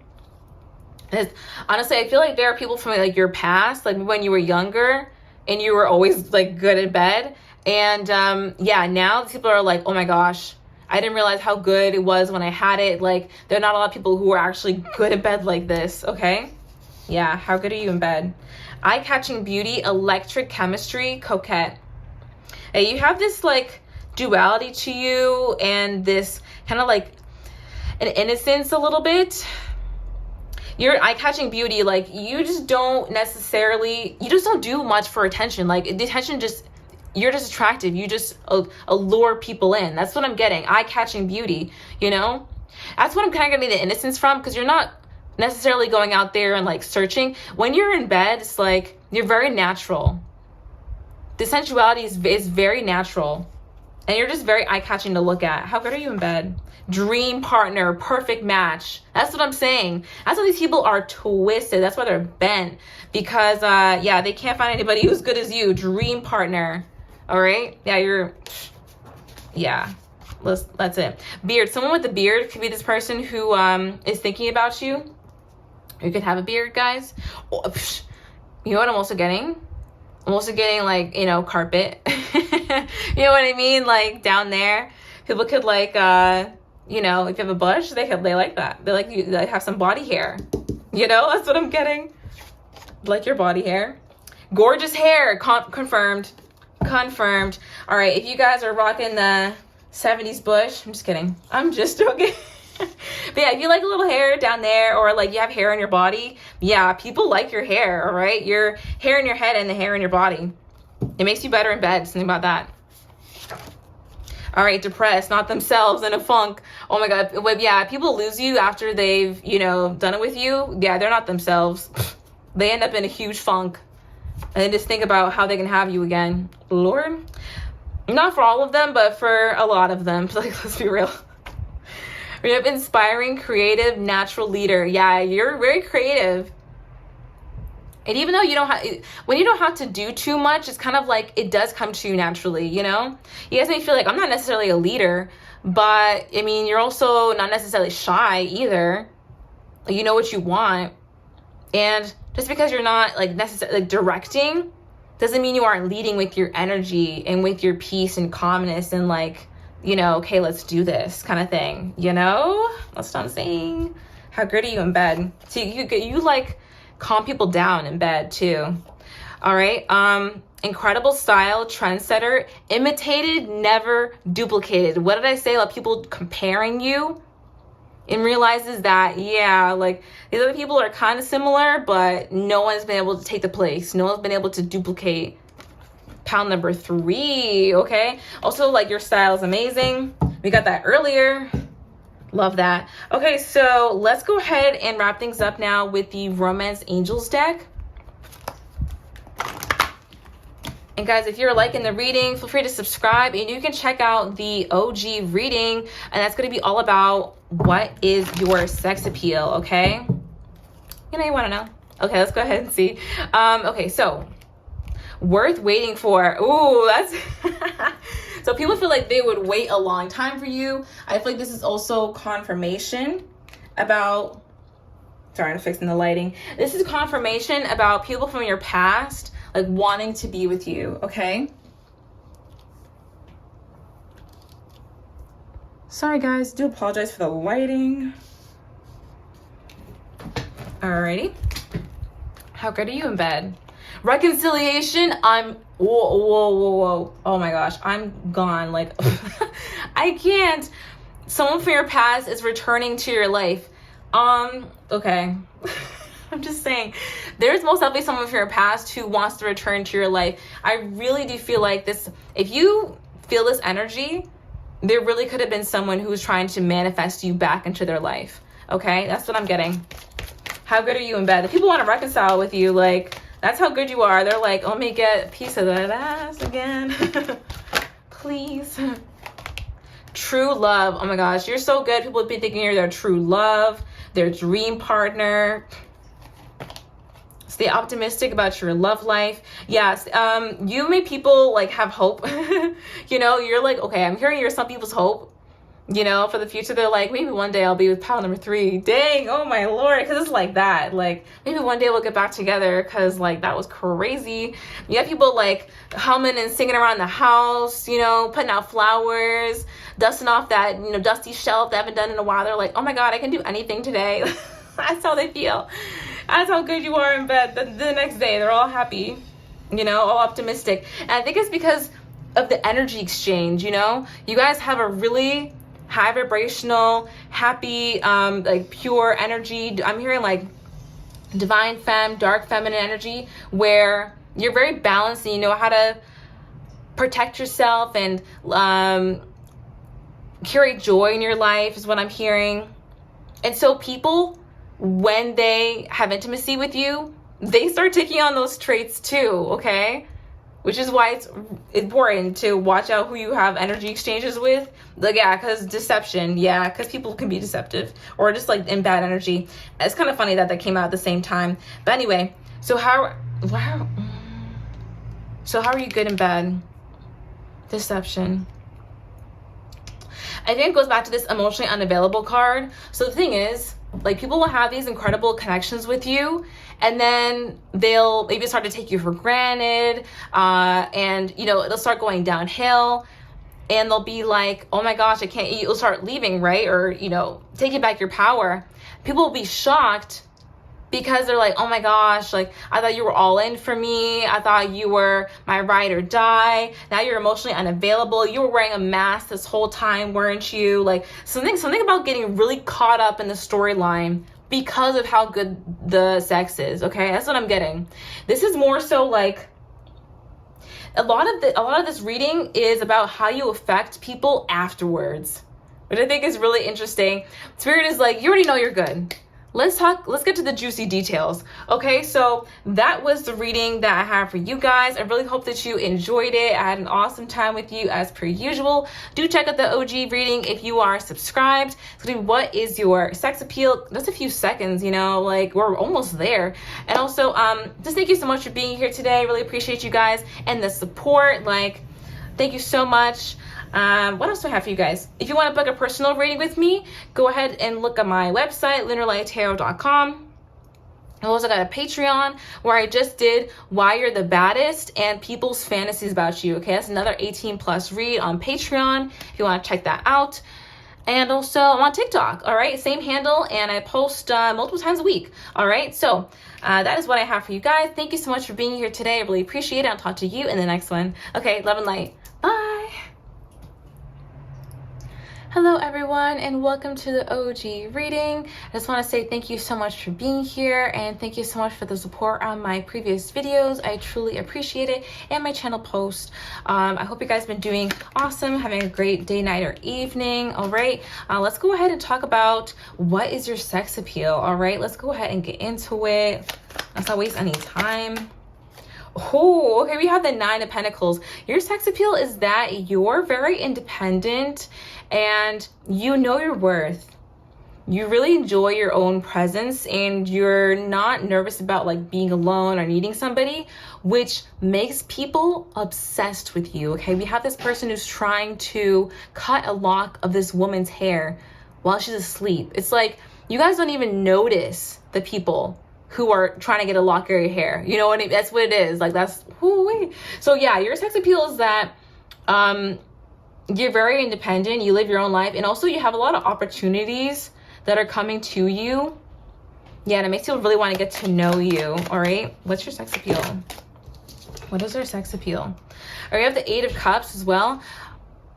Honestly, I feel like there are people from like your past, like when you were younger and you were always like good in bed. And yeah, now people are like, oh my gosh, I didn't realize how good it was when I had it. Like there are not a lot of people who are actually good in bed like this, okay? Yeah, how good are you in bed? Eye-catching beauty, electric chemistry, coquette. Hey, you have this like duality to you and this kind of like an innocence a little bit. You're eye-catching beauty, like you just don't do much for attention. Like the attention you're just attractive. You just allure people in. That's what I'm getting. Eye-catching beauty, you know? That's what I'm kind of getting the innocence from, because you're not necessarily going out there and like searching. When you're in bed, it's like you're very natural. The sensuality is very natural. And you're just very eye-catching to look at. How good are you in bed? Dream partner, perfect match. That's what I'm saying. That's why these people are twisted. That's why they're bent. Because, yeah, they can't find anybody who's good as you. Dream partner. All right? Yeah, that's it. Beard. Someone with a beard could be this person who is thinking about you. You could have a beard, guys. You know what I'm also getting? I'm also getting like, you know, carpet. You know what I mean? Like down there, people could like, you know, if you have a bush, they like that. They like you like have some body hair. You know, that's what I'm getting. Like your body hair. Gorgeous hair. Confirmed. All right. If you guys are rocking the 70s bush, I'm just kidding. I'm just joking. But yeah, if you like a little hair down there, or like you have hair on your body, yeah, people like your hair, all right? Your hair in your head and the hair in your body. It makes you better in bed. Something about that. All right, depressed, not themselves, in a funk. Oh my God. But yeah, people lose you after they've, you know, done it with you. Yeah, they're not themselves. They end up in a huge funk. And then just think about how they can have you again. Lord. Not for all of them, but for a lot of them. Like, let's be real. We have inspiring, creative, natural leader. Yeah, you're very creative. And even though when you don't have to do too much, it's kind of like it does come to you naturally, you know? You guys may feel like I'm not necessarily a leader, but I mean, you're also not necessarily shy either. You know what you want. And just because you're not like necessarily like directing doesn't mean you aren't leading with your energy and with your peace and calmness and like, you know, okay, let's do this kind of thing, you know? That's what I'm saying. How good are you in bed? So you like calm people down in bed too. All right. Incredible style, trendsetter, imitated, never duplicated. What did I say about people comparing you? And realizes that, yeah, like these other people are kind of similar, but no one's been able to take the place. No one's been able to duplicate pound number 3, okay? Also, like, your style is amazing. We got that earlier. Love that. Okay, so let's go ahead and wrap things up now with the Romance Angels deck. And guys, if you're liking the reading, feel free to subscribe, and you can check out the OG reading, and that's going to be all about what is your sex appeal, okay? You know, you want to know. Okay, let's go ahead and see. Okay, so worth waiting for. Ooh, that's so people feel like they would wait a long time for you. I feel like this is also confirmation about, sorry, I'm fixing the lighting. This is confirmation about people from your past like wanting to be with you, okay? Sorry guys, do apologize for the lighting. Alrighty. How good are you in bed? Reconciliation, whoa. Oh my gosh, I'm gone. Like, I can't. Someone from your past is returning to your life. Okay. I'm just saying, there's most definitely someone from your past who wants to return to your life. I really do feel like this, if you feel this energy, there really could have been someone who was trying to manifest you back into their life. Okay, that's what I'm getting. How good are you in bed? If people want to reconcile with you, like, that's how good you are. They're like, oh, let me get a piece of that ass again. Please. True love. Oh my gosh, you're so good. People have been thinking you're their true love, their dream partner. Stay optimistic about your love life. Yes, you make people like have hope. You know, you're like, okay, I'm hearing you're some people's hope, you know, for the future. They're like, maybe one day I'll be with pal number 3. Dang, oh my Lord, because it's like that. Like, maybe one day we'll get back together because like that was crazy. You have people like humming and singing around the house, you know, putting out flowers, dusting off that, you know, dusty shelf they haven't done in a while. They're like, oh my God, I can do anything today. That's how they feel. That's how good you are in bed. The next day, they're all happy, you know, all optimistic. And I think it's because of the energy exchange, you know? You guys have a really high vibrational, happy, like pure energy. I'm hearing like divine femme, dark feminine energy, where you're very balanced and you know how to protect yourself and curate joy in your life is what I'm hearing. And so people, when they have intimacy with you, they start taking on those traits too, okay? Which is why it's important to watch out who you have energy exchanges with. Like, yeah, because deception, yeah, because people can be deceptive or just like in bad energy. It's kind of funny that came out at the same time. But anyway, so how are you good and bad? Deception. I think it goes back to this emotionally unavailable card. So the thing is, like, people will have these incredible connections with you, and then they'll maybe start to take you for granted, and, you know, it'll start going downhill, and they'll be like, oh my gosh, I can't, you'll start leaving, right? Or, you know, taking back your power. People will be shocked because they're like, oh my gosh, like, I thought you were all in for me. I thought you were my ride or die. Now you're emotionally unavailable. You were wearing a mask this whole time, weren't you? Like, something about getting really caught up in the storyline because of how good the sex is, okay? That's what I'm getting. This is more so like, a lot of this reading is about how you affect people afterwards, which I think is really interesting. Spirit is like, you already know you're good. Let's get to the juicy details. Okay, so that was the reading that I have for you guys. I really hope that you enjoyed it. I had an awesome time with you as per usual. Do check out the OG reading if you are subscribed. So what is your sex appeal? Just a few seconds, you know, like we're almost there. And also, just thank you so much for being here today. Really appreciate you guys and the support. Like, thank you so much. What else do I have for you guys? If you want to book a personal reading with me, go ahead and look at my website, linerlighttarot.com. I also got a Patreon where I just did Why You're the Baddest and People's Fantasies About You. Okay, that's another 18+ read on Patreon if you want to check that out. And also I'm on TikTok, all right? Same handle, and I post multiple times a week, all right? So that is what I have for you guys. Thank you so much for being here today. I really appreciate it. I'll talk to you in the next one. Okay, love and light. Bye. Hello everyone, and welcome to the OG reading. I just want to say thank you so much for being here, and thank you so much for the support on my previous videos. I truly appreciate it, and my channel post. I hope you guys have been doing awesome, having a great day, night, or evening. All right, let's go ahead and talk about what is your sex appeal. All right, let's go ahead and get into it. Let's not waste any time. Oh, okay, we have the 9 of Pentacles. Your sex appeal is that you're very independent and you know your worth. you really enjoy your own presence and you're not nervous about like being alone or needing somebody, which makes people obsessed with you. Okay, we have this person who's trying to cut a lock of this woman's hair while she's asleep. It's like you guys don't even notice the people who are trying to get a lock of your hair. You know what I mean? That's what it is. Like that's whoo-wee. So yeah, your sex appeal is that you're very independent, you live your own life, and also you have a lot of opportunities that are coming to you. Yeah, and it makes people really want to get to know you. All right, what's your sex appeal? What is your sex appeal? All right, you have the 8 of Cups as well.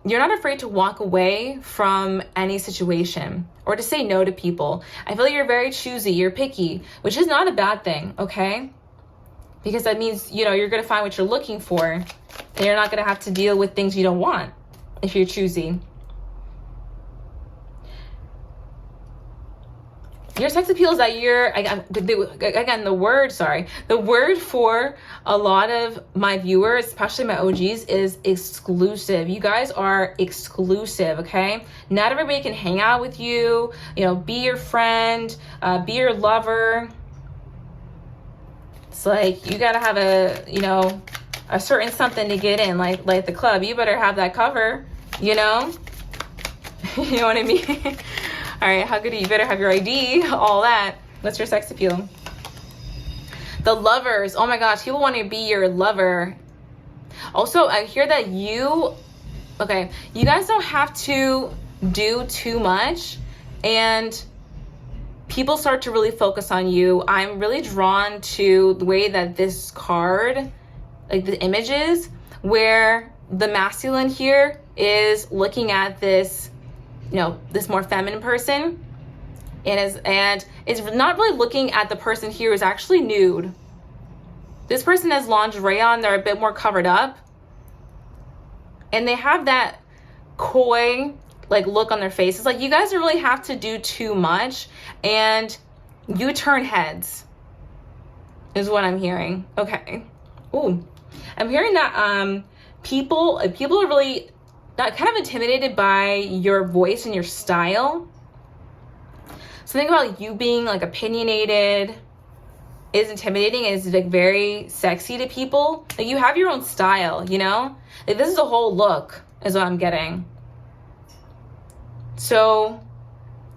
You're not afraid to walk away from any situation or to say no to people. I feel like you're very choosy, you're picky, which is not a bad thing, okay? Because that means, you know, you're going to find what you're looking for and you're not going to have to deal with things you don't want if you're choosy. Your sex appeal is that you're, again, the word for a lot of my viewers, especially my OGs, is exclusive. You guys are exclusive, okay? Not everybody can hang out with you, you know, be your friend, be your lover. It's like, you gotta have a, you know, a certain something to get in, like the club. You better have that cover, you know? You know what I mean? All right, how good are you? Better have your ID, all that. What's your sex appeal? The Lovers. Oh my gosh, people want to be your lover. Also, I hear that you guys don't have to do too much and people start to really focus on you. I'm really drawn to the way that this card, like the images, where the masculine here is looking at this, you know, this more feminine person and is not really looking at the person here who's actually nude. This person has lingerie on, they're a bit more covered up. And they have that coy, like, look on their face. It's like, you guys don't really have to do too much and you turn heads, is what I'm hearing. Okay. Ooh. I'm hearing that people are really kind of intimidated by your voice and your style. Something about you being like opinionated is intimidating and is like very sexy to people. Like you have your own style, you know? Like this is a whole look is what I'm getting. So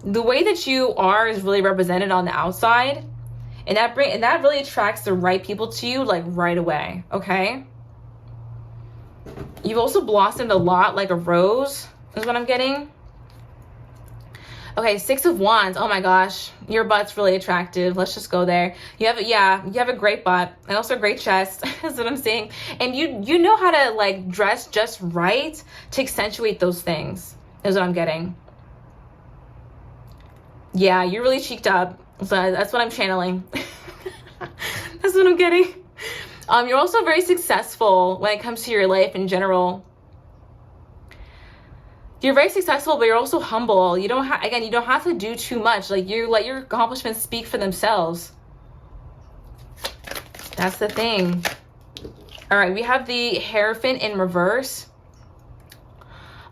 the way that you are is really represented on the outside, and that really attracts the right people to you like right away, okay? You've also blossomed a lot like a rose is what I'm getting. Okay, 6 of Wands. Oh my gosh, your butt's really attractive. Let's just go there. You have a great butt and also a great chest. That's what I'm saying. And you know how to like dress just right to accentuate those things. Is what I'm getting. Yeah, you're really cheeked up. So that's what I'm channeling. That's what I'm getting. You're also very successful when it comes to your life in general. You're very successful, but you're also humble. You don't have to do too much. Like you let your accomplishments speak for themselves. That's the thing. All right, we have the Hierophant in reverse.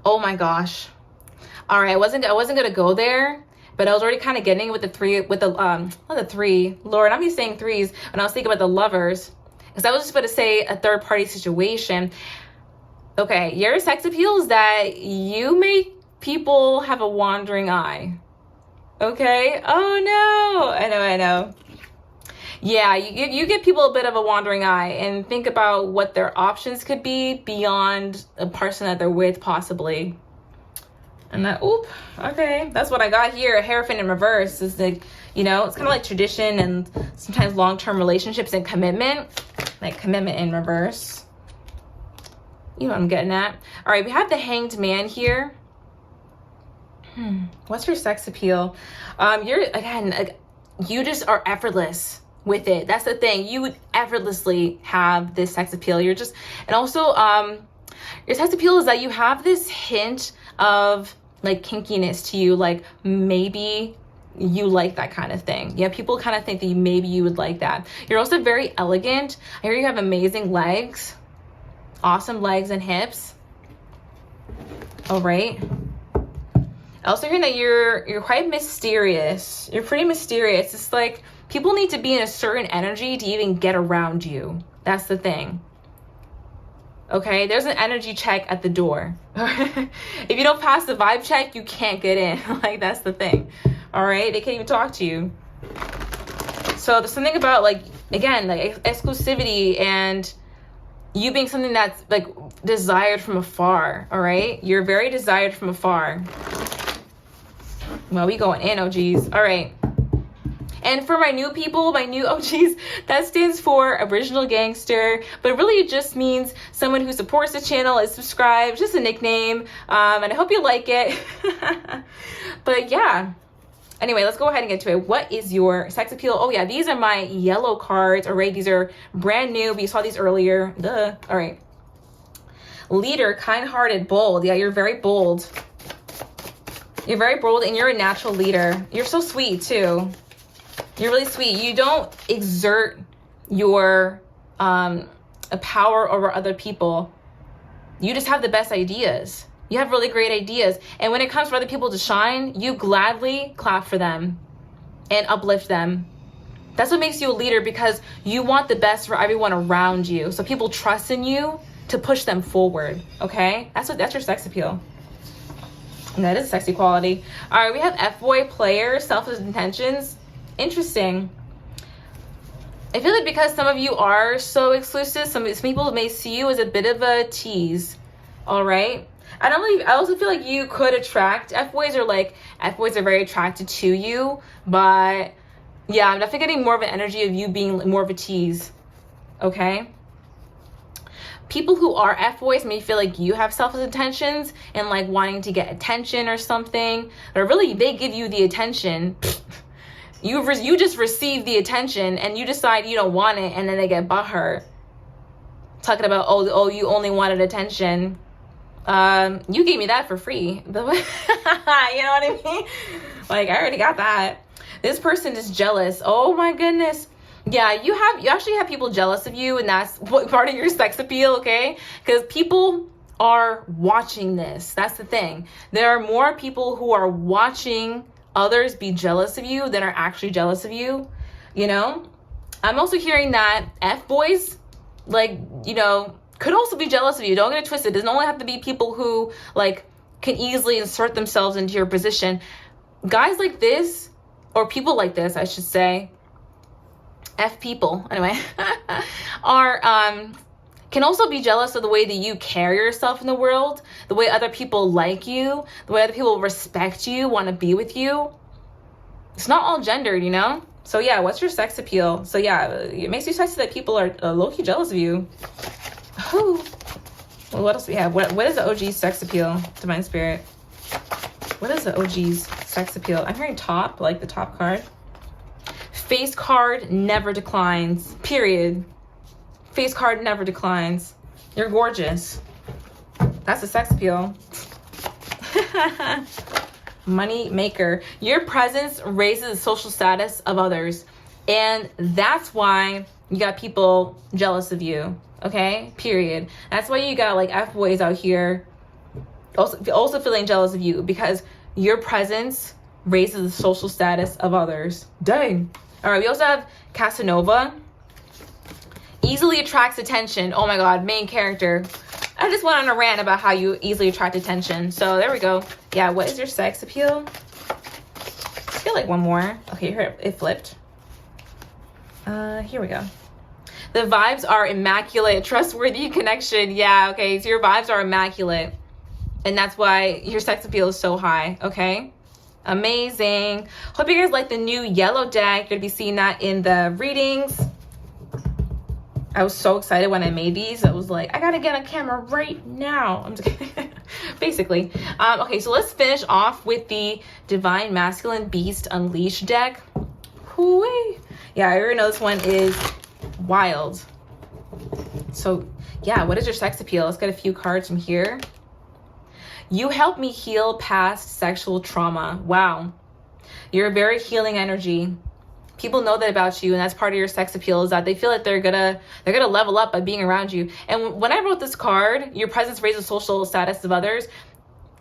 Oh my gosh. All right, I wasn't gonna go there, but I was already kind of getting with the three, with the not the three. Lord, I'm just saying threes, and I was thinking about the Lovers, because I was just about to say a third party situation. Okay, your sex appeal is that you make people have a wandering eye. Okay? Oh no! I know. Yeah, you give people a bit of a wandering eye and think about what their options could be beyond a person that they're with, possibly. And that, oop, okay, that's what I got here. A Hierophant in reverse is like, you know, it's kind of like tradition and sometimes long-term relationships and commitment, like commitment in reverse. You know what I'm getting at. All right, we have the Hanged Man here. What's your sex appeal? You just are effortless with it. That's the thing. You would effortlessly have this sex appeal. You're just, and also, your sex appeal is that you have this hint of like kinkiness to you. Like maybe you like that kind of thing. Yeah, people kind of think that maybe you would like that. You're also very elegant. I hear you have amazing legs. Awesome legs and hips. All right. Also hearing that you're quite mysterious. You're pretty mysterious. It's like people need to be in a certain energy to even get around you. That's the thing. Okay, there's an energy check at the door. If you don't pass the vibe check, you can't get in. Like, that's the thing. All right, they can't even talk to you. So there's something about, like, again, like exclusivity and you being something that's like desired from afar. All right, you're very desired from afar. Well, we going in, OGs. All right. And for my new people, my new OGs, that stands for Original Gangster. But really it just means someone who supports the channel, is subscribed, just a nickname. And I hope you like it. But yeah. Anyway, let's go ahead and get to it. What is your sex appeal? Oh yeah, these are my yellow cards. All right, these are brand new. We saw these earlier. Duh. All right. Leader, kind-hearted, bold. Yeah, you're very bold. You're very bold and you're a natural leader. You're so sweet too. You're really sweet. You don't exert your power over other people. You just have the best ideas. You have really great ideas. And when it comes for other people to shine, you gladly clap for them and uplift them. That's what makes you a leader, because you want the best for everyone around you. So people trust in you to push them forward. Okay? That's your sex appeal. And that is sexy quality. All right, we have F-boy, player, selfish intentions. Interesting. I feel like because some of you are so exclusive, some people may see you as a bit of a tease. All right. I also feel like you could attract F-boys, or like F-boys are very attracted to you. But yeah, I'm definitely getting more of an energy of you being more of a tease. Okay. People who are F-boys may feel like you have selfish intentions and like wanting to get attention or something. But really, they give you the attention. You just receive the attention and you decide you don't want it, and then they get butthurt. Talking about, oh, you only wanted attention. You gave me that for free. You know what I mean? Like, I already got that. This person is jealous. Oh my goodness. Yeah, you actually have people jealous of you, and that's what part of your sex appeal, okay? Because people are watching this. That's the thing. There are more people who are watching others be jealous of you than are actually jealous of you, you know? I'm also hearing that F-boys, like, you know, could also be jealous of you. Don't get it twisted. It doesn't only have to be people who, like, can easily insert themselves into your position. Guys like this, or people like this, I should say, F people, anyway, can also be jealous of the way that you carry yourself in the world, the way other people like you, the way other people respect you, want to be with you. It's not all gendered, you know? So yeah, what's your sex appeal? So yeah, it makes you sexy that people are low-key jealous of you. Whew. Well, what else do we have? What is the OG's sex appeal, Divine Spirit? What is the OG's sex appeal? I'm hearing top, like the top card. Face card never declines, period. Face card never declines. You're gorgeous. That's the sex appeal. Money maker. Your presence raises the social status of others. And that's why you got people jealous of you. Okay? Period. That's why you got like F-boys out here also feeling jealous of you, because your presence raises the social status of others. Dang. All right, we also have Casanova. Easily attracts attention. Oh my God, main character. I just went on a rant about how you easily attract attention. So there we go. Yeah, what is your sex appeal? I feel like one more. Okay, here it flipped. Here we go. The vibes are immaculate, trustworthy, connection. Yeah, okay, so your vibes are immaculate. And that's why your sex appeal is so high, okay? Amazing. Hope you guys like the new yellow deck. You're gonna be seeing that in the readings. I was so excited when I made these. I was like, I gotta get on camera right now. I'm just kidding. Basically. Okay, so let's finish off with the Divine Masculine Beast Unleashed deck. Hoo-wee. Yeah, I already know this one is wild. So yeah, what is your sex appeal? Let's get a few cards from here. You help me heal past sexual trauma. Wow. You're a very healing energy. People know that about you, and that's part of your sex appeal, is that they feel like they're gonna level up by being around you. And when I wrote this card, your presence raises social status of others,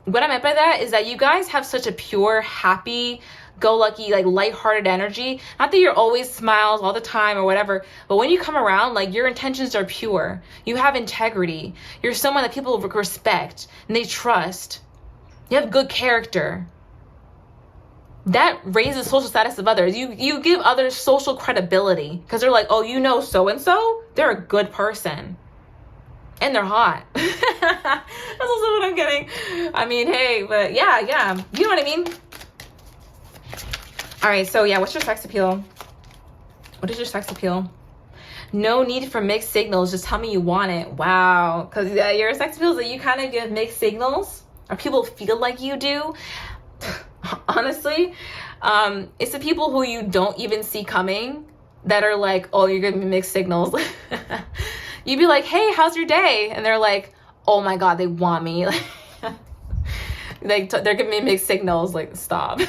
what I meant by that is that you guys have such a pure, happy, go lucky, like lighthearted energy. Not that you're always smiles all the time or whatever, but when you come around, like your intentions are pure. You have integrity. You're someone that people respect and they trust. You have good character. That raises social status of others. You give others social credibility because they're like, oh, you know so-and-so? They're a good person. And they're hot. That's also what I'm getting. I mean, hey, but yeah. You know what I mean? All right, so yeah, what's your sex appeal? What is your sex appeal? No need for mixed signals. Just tell me you want it. Wow. Because your sex appeal is that you kind of give mixed signals, or people feel like you do. Honestly, it's the people who you don't even see coming that are like, oh, you're giving me mixed signals. You'd be like, hey, how's your day? And they're like, oh my God, they want me. They're giving me mixed signals. Like, stop.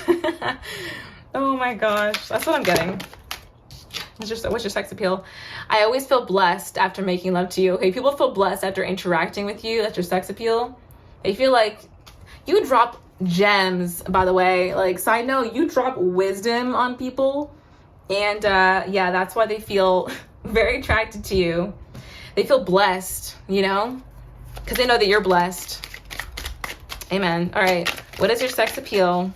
Oh my gosh, that's what I'm getting. What's your sex appeal? I always feel blessed after making love to you. Okay, people feel blessed after interacting with you. That's your sex appeal. They feel like you drop gems, by the way. Like, side note, you drop wisdom on people. And yeah, that's why they feel very attracted to you. They feel blessed, you know, because they know that you're blessed. Amen. All right, what is your sex appeal?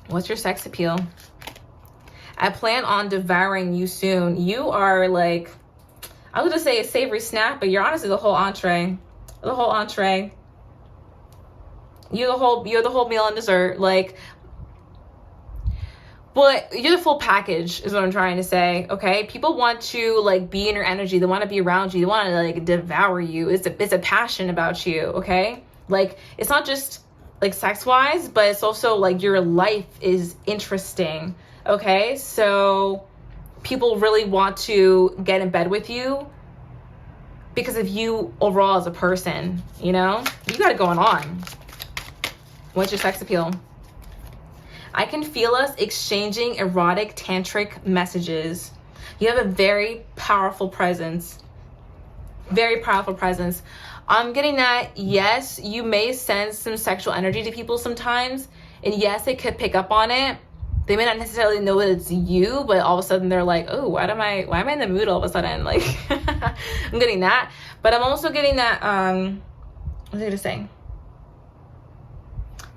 What's your sex appeal? I plan on devouring you soon. You are like, I was gonna say a savory snack, but you're honestly the whole entree. The whole entree. You're the whole meal and dessert. Like, but you're the full package is what I'm trying to say. Okay, people want to like be in your energy. They want to be around you. They want to like devour you. It's a passion about you. Okay, like it's not just like sex wise, but it's also like your life is interesting. Okay, so people really want to get in bed with you because of you overall as a person. You know, you got it going on. What's your sex appeal? I can feel us exchanging erotic tantric messages. You have a very powerful presence. Very powerful presence. I'm getting that, yes, you may sense some sexual energy to people sometimes. And yes, they could pick up on it. They may not necessarily know that it's you, but all of a sudden they're like, oh, why am I in the mood all of a sudden? Like, I'm getting that. But I'm also getting that, what was I gonna say?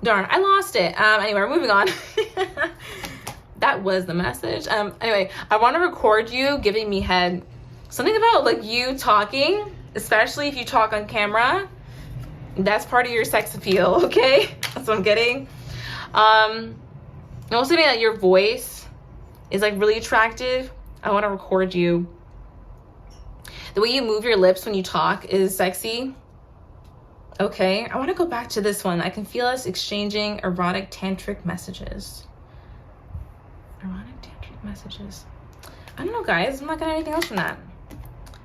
Darn, I lost it. Anyway, we're moving on. That was the message. Anyway, I want to record you giving me head. Something about like you talking, especially if you talk on camera. That's part of your sex appeal, okay? That's what I'm getting. I'm also getting that your voice is like really attractive. I want to record you. The way you move your lips when you talk is sexy. Okay, I want to go back to this one. I can feel us exchanging erotic tantric messages. Erotic tantric messages. I don't know, guys. I'm not getting anything else from that.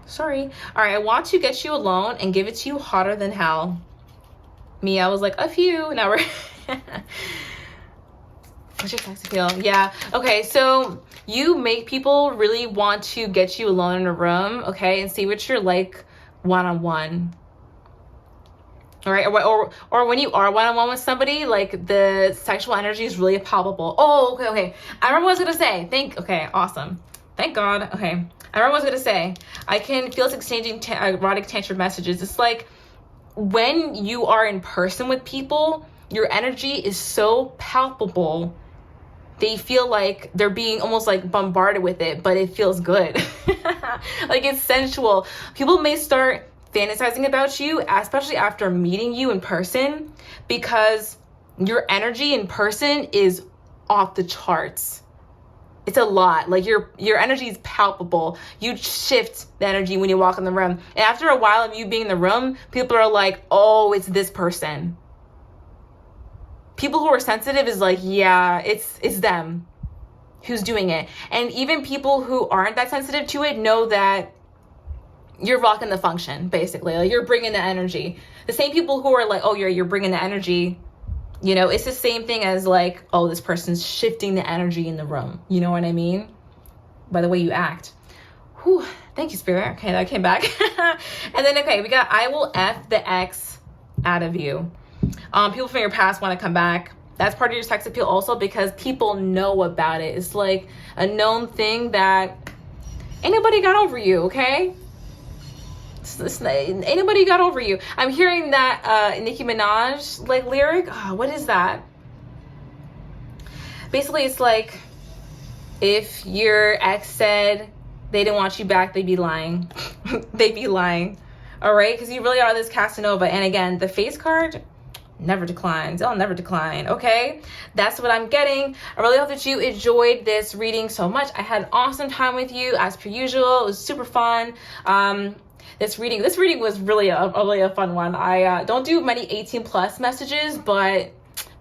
Sorry. All right, I want to get you alone and give it to you hotter than hell. Me, I was like, a few. Now we're... What's your sex appeal? Yeah. Okay, so you make people really want to get you alone in a room, okay, and see what you're like one-on-one. All right, or when you are one-on-one with somebody, like the sexual energy is really palpable. Oh, okay. I remember what I was gonna say. Okay, awesome. Thank God. Okay, I remember what I was gonna say. I can feel us exchanging erotic tantric messages. It's like when you are in person with people, your energy is so palpable. They feel like they're being almost like bombarded with it, but it feels good. Like it's sensual. People may start fantasizing about you, especially after meeting you in person, because your energy in person is off the charts. It's a lot. Like your energy is palpable. You shift the energy when you walk in the room. And after a while of you being in the room, people are like, oh, it's this person. People who are sensitive is like, yeah, it's them who's doing it. And even people who aren't that sensitive to it know that you're rocking the function, basically. Like you're bringing the energy. The same people who are like, oh, you're bringing the energy, you know, it's the same thing as like, oh, this person's shifting the energy in the room. You know what I mean? By the way you act. Whew, thank you, Spirit. Okay, that came back. And then, okay, we got I will F the ex out of you. People from your past want to come back. That's part of your sex appeal also, because people know about it. It's like a known thing that ain't nobody got over you, okay? Ain't nobody got over you. I'm hearing that Nicki Minaj like lyric. Oh, what is that? Basically, it's like, if your ex said they didn't want you back, they'd be lying. They'd be lying. All right? Because you really are this Casanova. And again, the face card never declines. It'll never decline. Okay? That's what I'm getting. I really hope that you enjoyed this reading so much. I had an awesome time with you as per usual. It was super fun. This reading was really a fun one. I don't do many 18 plus messages, but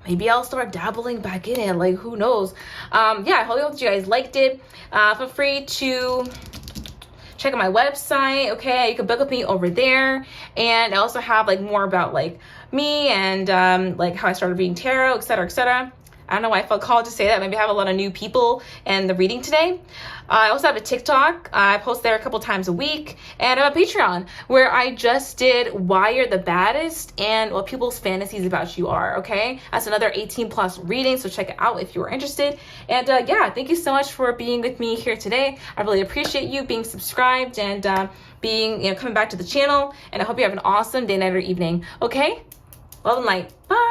maybe I'll start dabbling back in it. Like, who knows? Yeah, I hope that you guys liked it. Feel free to check out my website. Okay, you can book with me over there. And I also have like more about like me and like how I started reading tarot, etc., etc. I don't know why I felt called to say that. Maybe I have a lot of new people in the reading today. I also have a TikTok. I post there a couple times a week. And I have a Patreon where I just did Why You're the Baddest and what people's fantasies about you are, okay? That's another 18 plus reading, so check it out if you are interested. And yeah, thank you so much for being with me here today. I really appreciate you being subscribed and coming back to the channel. And I hope you have an awesome day, night, or evening, okay? Love and light. Bye.